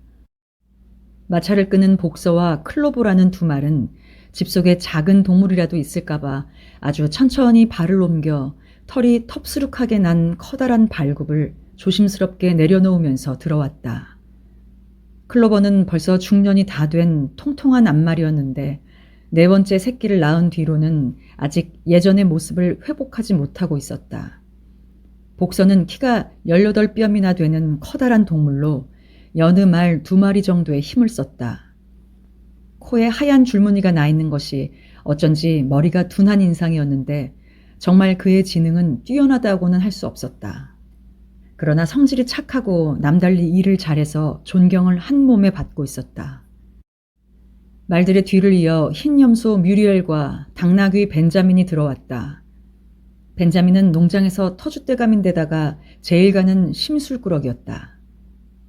마차를 끄는 복서와 클로보라는 2마리는 집 속에 작은 동물이라도 있을까봐 아주 천천히 발을 옮겨 털이 텁스룩하게 난 커다란 발굽을 조심스럽게 내려놓으면서 들어왔다. 클로버는 벌써 중년이 다 된 통통한 암말이었는데 4번째 새끼를 낳은 뒤로는 아직 예전의 모습을 회복하지 못하고 있었다. 복서는 키가 18뼘이나 되는 커다란 동물로 여느 말 2마리 정도의 힘을 썼다. 코에 하얀 줄무늬가 나 있는 것이 어쩐지 머리가 둔한 인상이었는데 정말 그의 지능은 뛰어나다고는 할 수 없었다. 그러나 성질이 착하고 남달리 일을 잘해서 존경을 한 몸에 받고 있었다. 말들의 뒤를 이어 흰 염소 뮤리엘과 당나귀 벤자민이 들어왔다. 벤자민은 농장에서 터줏대감인데다가 제일 가는 심술꾸러기였다.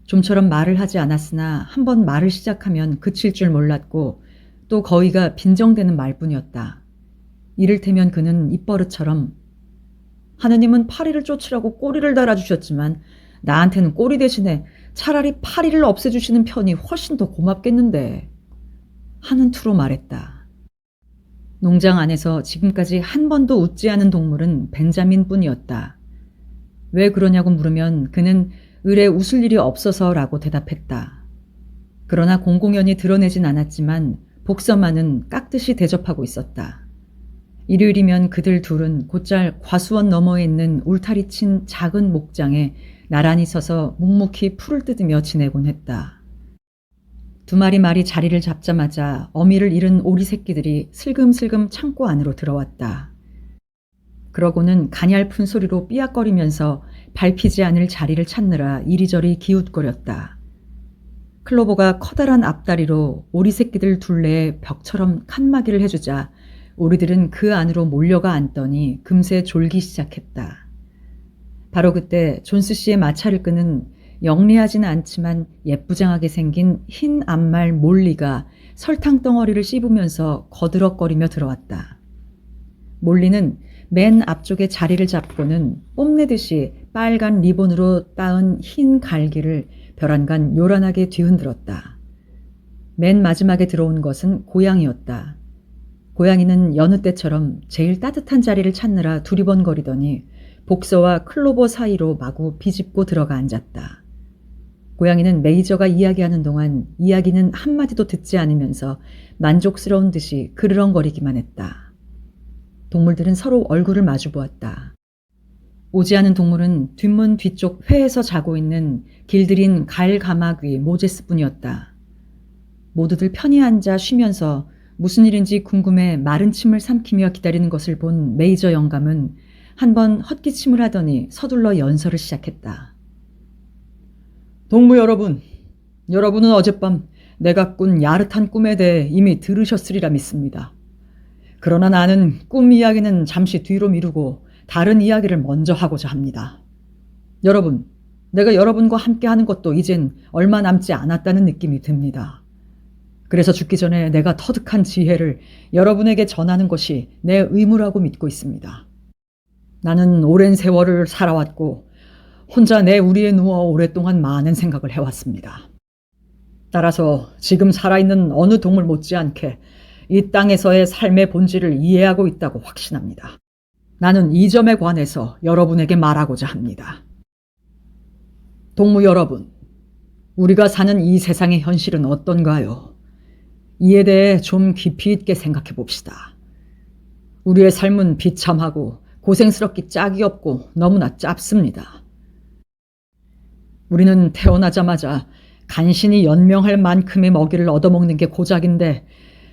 좀처럼 말을 하지 않았으나 한번 말을 시작하면 그칠 줄 몰랐고 또 거의가 빈정대는 말뿐이었다. 이를테면 그는 입버릇처럼 하느님은 파리를 쫓으라고 꼬리를 달아주셨지만 나한테는 꼬리 대신에 차라리 파리를 없애주시는 편이 훨씬 더 고맙겠는데 하는 투로 말했다. 농장 안에서 지금까지 한 번도 웃지 않은 동물은 벤자민 뿐이었다. 왜 그러냐고 물으면 그는 을에 웃을 일이 없어서라고 대답했다. 그러나 공공연히 드러내진 않았지만 복서만은 깍듯이 대접하고 있었다. 일요일이면 그들 둘은 곧잘 과수원 너머에 있는 울타리 친 작은 목장에 나란히 서서 묵묵히 풀을 뜯으며 지내곤 했다. 두 마리 말이 자리를 잡자마자 어미를 잃은 오리 새끼들이 슬금슬금 창고 안으로 들어왔다. 그러고는 가냘픈 소리로 삐약거리면서 밟히지 않을 자리를 찾느라 이리저리 기웃거렸다. 클로버가 커다란 앞다리로 오리 새끼들 둘레에 벽처럼 칸막이를 해주자 오리들은 그 안으로 몰려가 앉더니 금세 졸기 시작했다. 바로 그때 존스 씨의 마차를 끄는 영리하지는 않지만 예쁘장하게 생긴 흰 앞말 몰리가 설탕 덩어리를 씹으면서 거드럭거리며 들어왔다. 몰리는 맨 앞쪽에 자리를 잡고는 뽐내듯이 빨간 리본으로 따은 흰 갈기를 벼랑간 요란하게 뒤흔들었다. 맨 마지막에 들어온 것은 고양이였다. 고양이는 여느 때처럼 제일 따뜻한 자리를 찾느라 두리번거리더니 복서와 클로버 사이로 마구 비집고 들어가 앉았다. 고양이는 메이저가 이야기하는 동안 이야기는 한마디도 듣지 않으면서 만족스러운 듯이 그르렁거리기만 했다. 동물들은 서로 얼굴을 마주 보았다. 오지 않은 동물은 뒷문 뒤쪽 회에서 자고 있는 길들인 갈가마귀 모제스뿐이었다. 모두들 편히 앉아 쉬면서 무슨 일인지 궁금해 마른 침을 삼키며 기다리는 것을 본 메이저 영감은 한번 헛기침을 하더니 서둘러 연설을 시작했다. 동무 여러분, 여러분은 어젯밤 내가 꾼 야릇한 꿈에 대해 이미 들으셨으리라 믿습니다. 그러나 나는 꿈 이야기는 잠시 뒤로 미루고 다른 이야기를 먼저 하고자 합니다. 여러분, 내가 여러분과 함께하는 것도 이젠 얼마 남지 않았다는 느낌이 듭니다. 그래서 죽기 전에 내가 터득한 지혜를 여러분에게 전하는 것이 내 의무라고 믿고 있습니다. 나는 오랜 세월을 살아왔고 혼자 내 우리에 누워 오랫동안 많은 생각을 해왔습니다. 따라서 지금 살아있는 어느 동물 못지않게 이 땅에서의 삶의 본질을 이해하고 있다고 확신합니다. 나는 이 점에 관해서 여러분에게 말하고자 합니다. 동무 여러분, 우리가 사는 이 세상의 현실은 어떤가요? 이에 대해 좀 깊이 있게 생각해 봅시다. 우리의 삶은 비참하고 고생스럽기 짝이 없고 너무나 짧습니다. 우리는 태어나자마자 간신히 연명할 만큼의 먹이를 얻어먹는 게 고작인데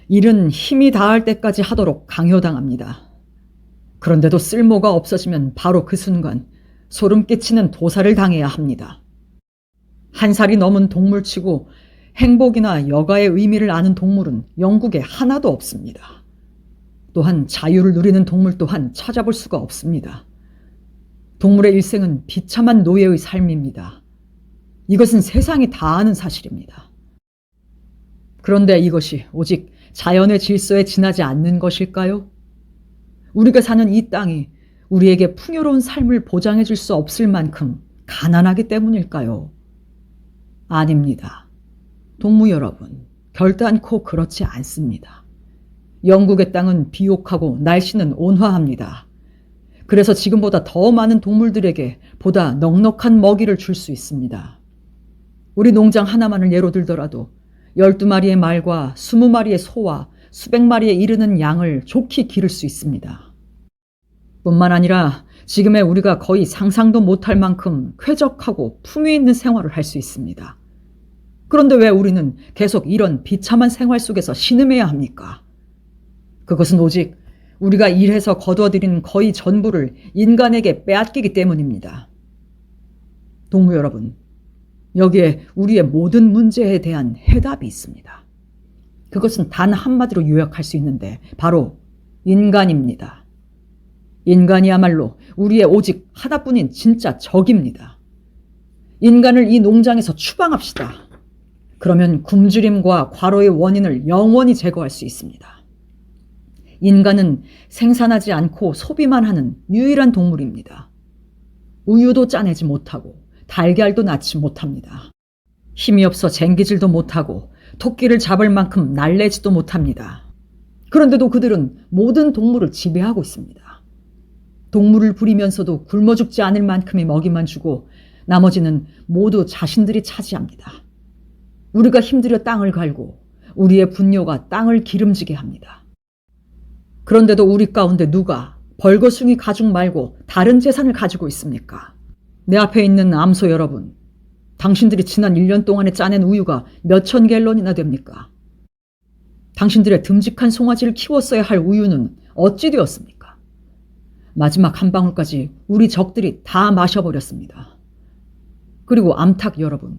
일은 힘이 다할 때까지 하도록 강요당합니다. 그런데도 쓸모가 없어지면 바로 그 순간 소름 끼치는 도살을 당해야 합니다. 한 살이 넘은 동물치고 행복이나 여가의 의미를 아는 동물은 영국에 하나도 없습니다. 또한 자유를 누리는 동물 또한 찾아볼 수가 없습니다. 동물의 일생은 비참한 노예의 삶입니다. 이것은 세상이 다 아는 사실입니다. 그런데 이것이 오직 자연의 질서에 지나지 않는 것일까요? 우리가 사는 이 땅이 우리에게 풍요로운 삶을 보장해 줄 수 없을 만큼 가난하기 때문일까요? 아닙니다. 동무 여러분, 결단코 그렇지 않습니다. 영국의 땅은 비옥하고 날씨는 온화합니다. 그래서 지금보다 더 많은 동물들에게 보다 넉넉한 먹이를 줄 수 있습니다. 우리 농장 하나만을 예로 들더라도 12마리의 말과 20마리의 소와 수백 마리에 이르는 양을 좋게 기를 수 있습니다. 뿐만 아니라 지금의 우리가 거의 상상도 못할 만큼 쾌적하고 품위 있는 생활을 할 수 있습니다. 그런데 왜 우리는 계속 이런 비참한 생활 속에서 신음해야 합니까? 그것은 오직 우리가 일해서 거둬들인 거의 전부를 인간에게 빼앗기기 때문입니다. 동무 여러분, 여기에 우리의 모든 문제에 대한 해답이 있습니다. 그것은 단 한마디로 요약할 수 있는데 바로 인간입니다. 인간이야말로 우리의 오직 하나뿐인 진짜 적입니다. 인간을 이 농장에서 추방합시다. 그러면 굶주림과 과로의 원인을 영원히 제거할 수 있습니다. 인간은 생산하지 않고 소비만 하는 유일한 동물입니다. 우유도 짜내지 못하고 달걀도 낳지 못합니다. 힘이 없어 쟁기질도 못하고 토끼를 잡을 만큼 날래지도 못합니다. 그런데도 그들은 모든 동물을 지배하고 있습니다. 동물을 부리면서도 굶어 죽지 않을 만큼의 먹이만 주고 나머지는 모두 자신들이 차지합니다. 우리가 힘들여 땅을 갈고 우리의 분뇨가 땅을 기름지게 합니다. 그런데도 우리 가운데 누가 벌거숭이 가죽 말고 다른 재산을 가지고 있습니까? 내 앞에 있는 암소 여러분, 당신들이 지난 1년 동안에 짜낸 우유가 몇천 갤런이나 됩니까? 당신들의 듬직한 송아지를 키웠어야 할 우유는 어찌 되었습니까? 마지막 한 방울까지 우리 적들이 다 마셔버렸습니다. 그리고 암탉 여러분,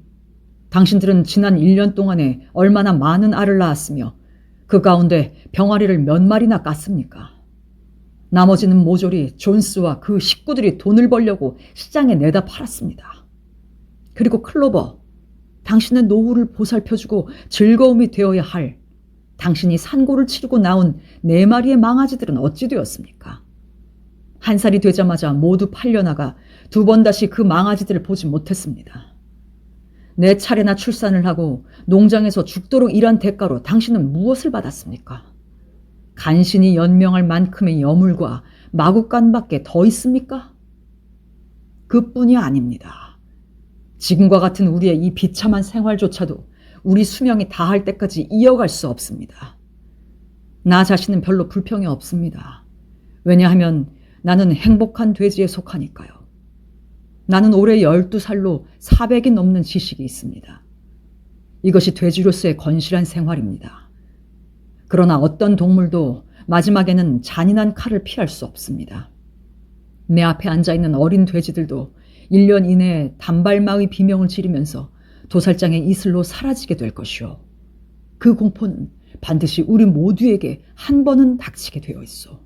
당신들은 지난 1년 동안에 얼마나 많은 알을 낳았으며 그 가운데 병아리를 몇 마리나 깠습니까? 나머지는 모조리 존스와 그 식구들이 돈을 벌려고 시장에 내다 팔았습니다. 그리고 클로버, 당신의 노후를 보살펴주고 즐거움이 되어야 할 당신이 산고를 치르고 나온 4마리의 망아지들은 어찌 되었습니까? 한 살이 되자마자 모두 팔려나가 2번 다시 그 망아지들을 보지 못했습니다. 4차례나 출산을 하고 농장에서 죽도록 일한 대가로 당신은 무엇을 받았습니까? 간신히 연명할 만큼의 여물과 마구간밖에 더 있습니까? 그뿐이 아닙니다. 지금과 같은 우리의 이 비참한 생활조차도 우리 수명이 다할 때까지 이어갈 수 없습니다. 나 자신은 별로 불평이 없습니다. 왜냐하면 나는 행복한 돼지에 속하니까요. 나는 올해 12살로 400이 넘는 지식이 있습니다. 이것이 돼지로서의 건실한 생활입니다. 그러나 어떤 동물도 마지막에는 잔인한 칼을 피할 수 없습니다. 내 앞에 앉아있는 어린 돼지들도 1년 이내에 단발마의 비명을 지르면서 도살장의 이슬로 사라지게 될 것이오. 그 공포는 반드시 우리 모두에게 한 번은 닥치게 되어 있어.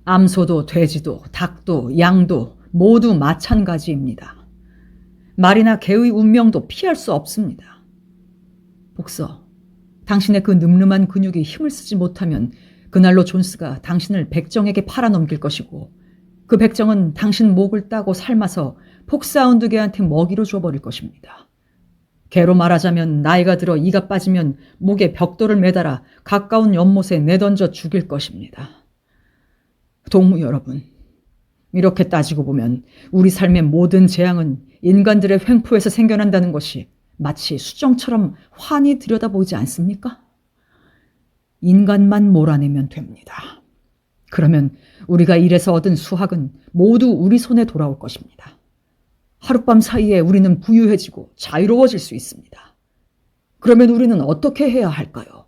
암소도 돼지도 닭도 양도 모두 마찬가지입니다. 말이나 개의 운명도 피할 수 없습니다. 복서, 당신의 그 늠름한 근육이 힘을 쓰지 못하면 그날로 존스가 당신을 백정에게 팔아넘길 것이고 그 백정은 당신 목을 따고 삶아서 폭사운드 개한테 먹이로 줘버릴 것입니다. 개로 말하자면 나이가 들어 이가 빠지면 목에 벽돌을 매달아 가까운 연못에 내던져 죽일 것입니다. 동무 여러분, 이렇게 따지고 보면 우리 삶의 모든 재앙은 인간들의 횡포에서 생겨난다는 것이 마치 수정처럼 환히 들여다보이지 않습니까? 인간만 몰아내면 됩니다. 그러면 우리가 일해서 얻은 수확은 모두 우리 손에 돌아올 것입니다. 하룻밤 사이에 우리는 부유해지고 자유로워질 수 있습니다. 그러면 우리는 어떻게 해야 할까요?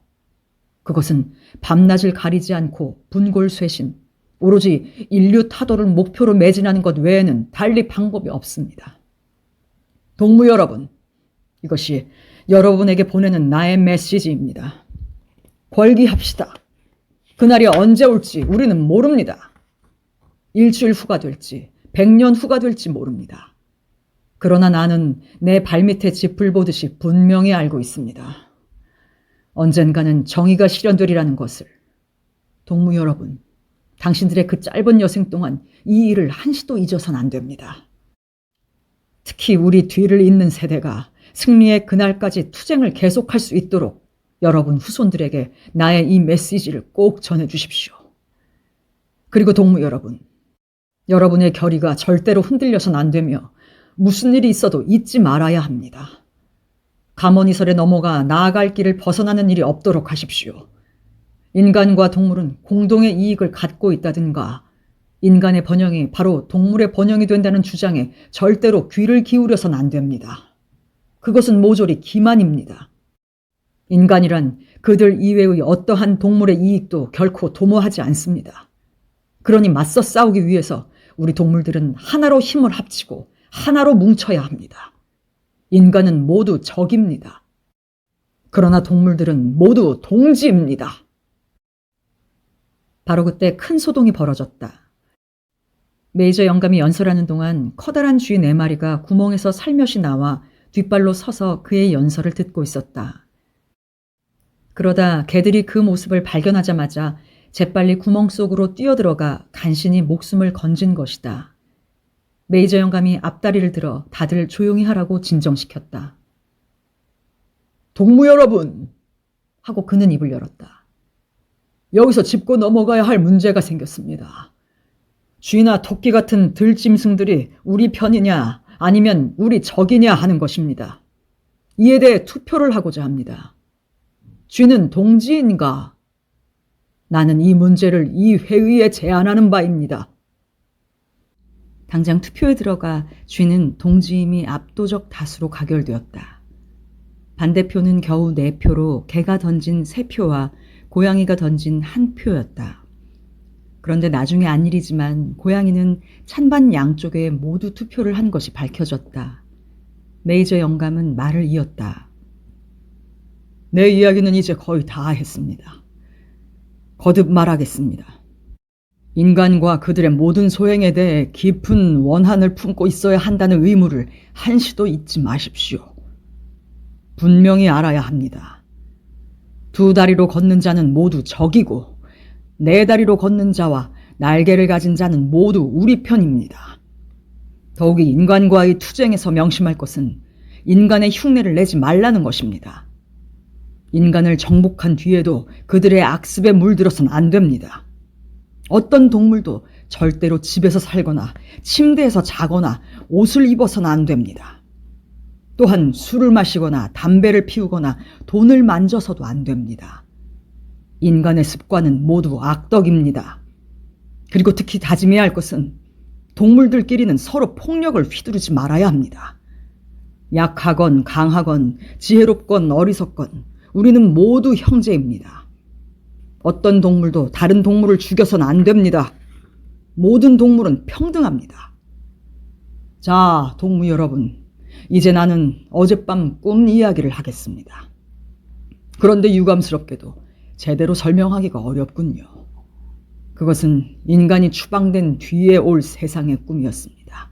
그것은 밤낮을 가리지 않고 분골쇄신, 오로지 인류 타도를 목표로 매진하는 것 외에는 달리 방법이 없습니다. 동무 여러분, 이것이 여러분에게 보내는 나의 메시지입니다. 벌기합시다. 그날이 언제 올지 우리는 모릅니다. 일주일 후가 될지 100년 후가 될지 모릅니다. 그러나 나는 내 발밑에 짚을 보듯이 분명히 알고 있습니다. 언젠가는 정의가 실현되리라는 것을. 동무 여러분, 당신들의 그 짧은 여생 동안 이 일을 한시도 잊어선 안 됩니다. 특히 우리 뒤를 잇는 세대가 승리의 그날까지 투쟁을 계속할 수 있도록 여러분 후손들에게 나의 이 메시지를 꼭 전해주십시오. 그리고 동무 여러분, 여러분의 결의가 절대로 흔들려선 안 되며 무슨 일이 있어도 잊지 말아야 합니다. 가모니설에 넘어가 나아갈 길을 벗어나는 일이 없도록 하십시오. 인간과 동물은 공동의 이익을 갖고 있다든가 인간의 번영이 바로 동물의 번영이 된다는 주장에 절대로 귀를 기울여선 안 됩니다. 그것은 모조리 기만입니다. 인간이란 그들 이외의 어떠한 동물의 이익도 결코 도모하지 않습니다. 그러니 맞서 싸우기 위해서 우리 동물들은 하나로 힘을 합치고 하나로 뭉쳐야 합니다. 인간은 모두 적입니다. 그러나 동물들은 모두 동지입니다. 바로 그때 큰 소동이 벌어졌다. 메이저 영감이 연설하는 동안 커다란 쥐 4마리가 구멍에서 살며시 나와 뒷발로 서서 그의 연설을 듣고 있었다. 그러다 개들이 그 모습을 발견하자마자 재빨리 구멍 속으로 뛰어들어가 간신히 목숨을 건진 것이다. 메이저 영감이 앞다리를 들어 다들 조용히 하라고 진정시켰다. 동무 여러분! 하고 그는 입을 열었다. 여기서 짚고 넘어가야 할 문제가 생겼습니다. 쥐나 토끼 같은 들짐승들이 우리 편이냐 아니면 우리 적이냐 하는 것입니다. 이에 대해 투표를 하고자 합니다. 쥐는 동지인가? 나는 이 문제를 이 회의에 제안하는 바입니다. 당장 투표에 들어가 쥐는 동지임이 압도적 다수로 가결되었다. 반대표는 겨우 4표로 개가 던진 3표와 고양이가 던진 1표였다. 그런데 나중에 안 일이지만 고양이는 찬반 양쪽에 모두 투표를 한 것이 밝혀졌다. 메이저 영감은 말을 이었다. 내 이야기는 이제 거의 다 했습니다. 거듭 말하겠습니다. 인간과 그들의 모든 소행에 대해 깊은 원한을 품고 있어야 한다는 의무를 한시도 잊지 마십시오. 분명히 알아야 합니다. 2다리로 걷는 자는 모두 적이고 4다리로 걷는 자와 날개를 가진 자는 모두 우리 편입니다. 더욱이 인간과의 투쟁에서 명심할 것은 인간의 흉내를 내지 말라는 것입니다. 인간을 정복한 뒤에도 그들의 악습에 물들어선 안 됩니다. 어떤 동물도 절대로 집에서 살거나 침대에서 자거나 옷을 입어서는 안 됩니다. 또한 술을 마시거나 담배를 피우거나 돈을 만져서도 안 됩니다. 인간의 습관은 모두 악덕입니다. 그리고 특히 다짐해야 할 것은 동물들끼리는 서로 폭력을 휘두르지 말아야 합니다. 약하건 강하건 지혜롭건 어리석건 우리는 모두 형제입니다. 어떤 동물도 다른 동물을 죽여서는 안 됩니다. 모든 동물은 평등합니다. 자, 동무 여러분, 이제 나는 어젯밤 꿈 이야기를 하겠습니다. 그런데 유감스럽게도 제대로 설명하기가 어렵군요. 그것은 인간이 추방된 뒤에 올 세상의 꿈이었습니다.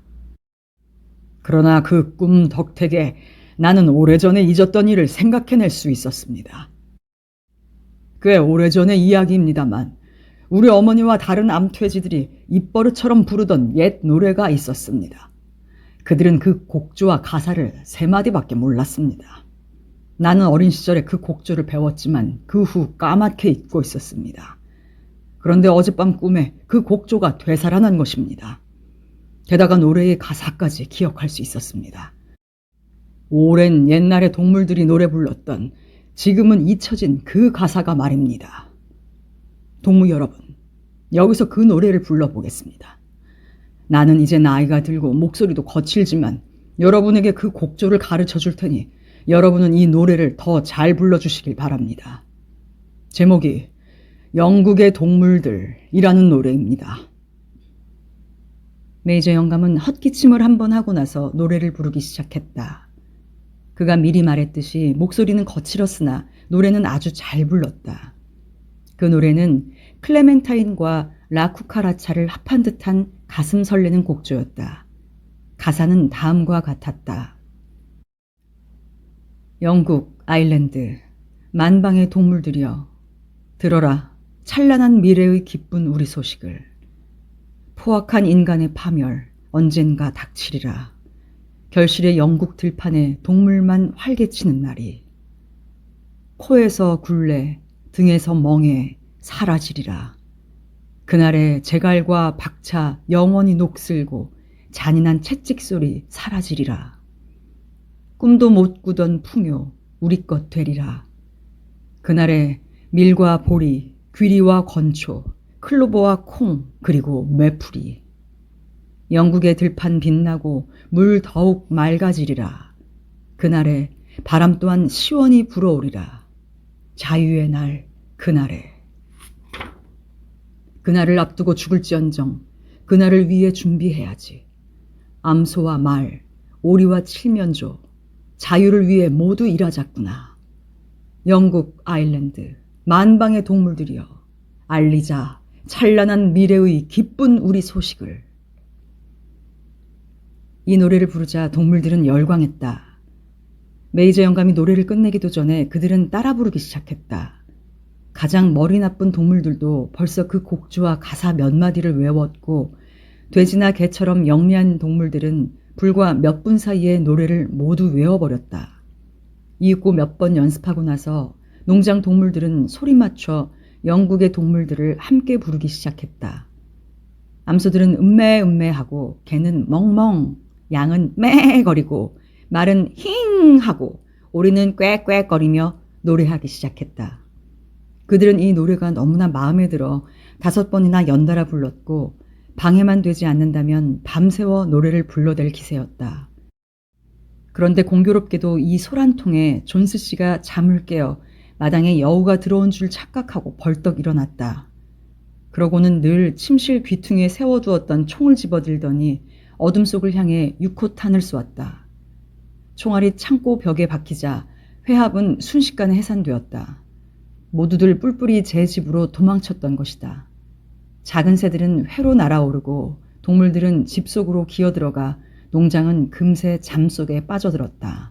그러나 그 꿈 덕택에 나는 오래전에 잊었던 일을 생각해낼 수 있었습니다. 꽤 오래전의 이야기입니다만 우리 어머니와 다른 암퇴지들이 입버릇처럼 부르던 옛 노래가 있었습니다. 그들은 그 곡조와 가사를 3마디밖에 몰랐습니다. 나는 어린 시절에 그 곡조를 배웠지만 그 후 까맣게 잊고 있었습니다. 그런데 어젯밤 꿈에 그 곡조가 되살아난 것입니다. 게다가 노래의 가사까지 기억할 수 있었습니다. 오랜 옛날에 동물들이 노래 불렀던 지금은 잊혀진 그 가사가 말입니다. 동무 여러분, 여기서 그 노래를 불러보겠습니다. 나는 이제 나이가 들고 목소리도 거칠지만 여러분에게 그 곡조를 가르쳐 줄 테니 여러분은 이 노래를 더 잘 불러주시길 바랍니다. 제목이 영국의 동물들이라는 노래입니다. 메이저 영감은 헛기침을 한번 하고 나서 노래를 부르기 시작했다. 그가 미리 말했듯이 목소리는 거칠었으나 노래는 아주 잘 불렀다. 그 노래는 클레멘타인과 라쿠카라차를 합한 듯한 가슴 설레는 곡조였다. 가사는 다음과 같았다. 영국, 아일랜드, 만방의 동물들이여 들어라 찬란한 미래의 기쁜 우리 소식을. 포악한 인간의 파멸 언젠가 닥치리라. 결실의 영국 들판에 동물만 활개치는 날이. 코에서 굴레 등에서 멍에 사라지리라. 그날에 제갈과 박차 영원히 녹슬고 잔인한 채찍소리 사라지리라. 꿈도 못 꾸던 풍요 우리 것 되리라. 그날에 밀과 보리, 귀리와 건초, 클로버와 콩, 그리고 메풀이. 영국의 들판 빛나고 물 더욱 맑아지리라. 그날에 바람 또한 시원히 불어오리라. 자유의 날, 그날에. 그날을 앞두고 죽을지언정 그날을 위해 준비해야지. 암소와 말, 오리와 칠면조, 자유를 위해 모두 일하자꾸나. 영국, 아일랜드, 만방의 동물들이여, 알리자 찬란한 미래의 기쁜 우리 소식을. 이 노래를 부르자 동물들은 열광했다. 메이저 영감이 노래를 끝내기도 전에 그들은 따라 부르기 시작했다. 가장 머리 나쁜 동물들도 벌써 그 곡조와 가사 몇 마디를 외웠고, 돼지나 개처럼 영리한 동물들은 불과 몇 분 사이에 노래를 모두 외워버렸다. 이윽고 몇 번 연습하고 나서 농장 동물들은 소리 맞춰 영국의 동물들을 함께 부르기 시작했다. 암소들은 음매음매하고, 개는 멍멍, 양은 매거리고, 말은 힝 하고, 오리는 꽥꽥거리며 노래하기 시작했다. 그들은 이 노래가 너무나 마음에 들어 5번이나 연달아 불렀고, 방해만 되지 않는다면 밤새워 노래를 불러댈 기세였다. 그런데 공교롭게도 이 소란통에 존스 씨가 잠을 깨어 마당에 여우가 들어온 줄 착각하고 벌떡 일어났다. 그러고는 늘 침실 귀퉁이에 세워두었던 총을 집어들더니 어둠 속을 향해 6호탄을 쏘았다. 총알이 창고 벽에 박히자 회합은 순식간에 해산되었다. 모두들 뿔뿔이 제 집으로 도망쳤던 것이다. 작은 새들은 회로 날아오르고 동물들은 집 속으로 기어들어가 농장은 금세 잠 속에 빠져들었다.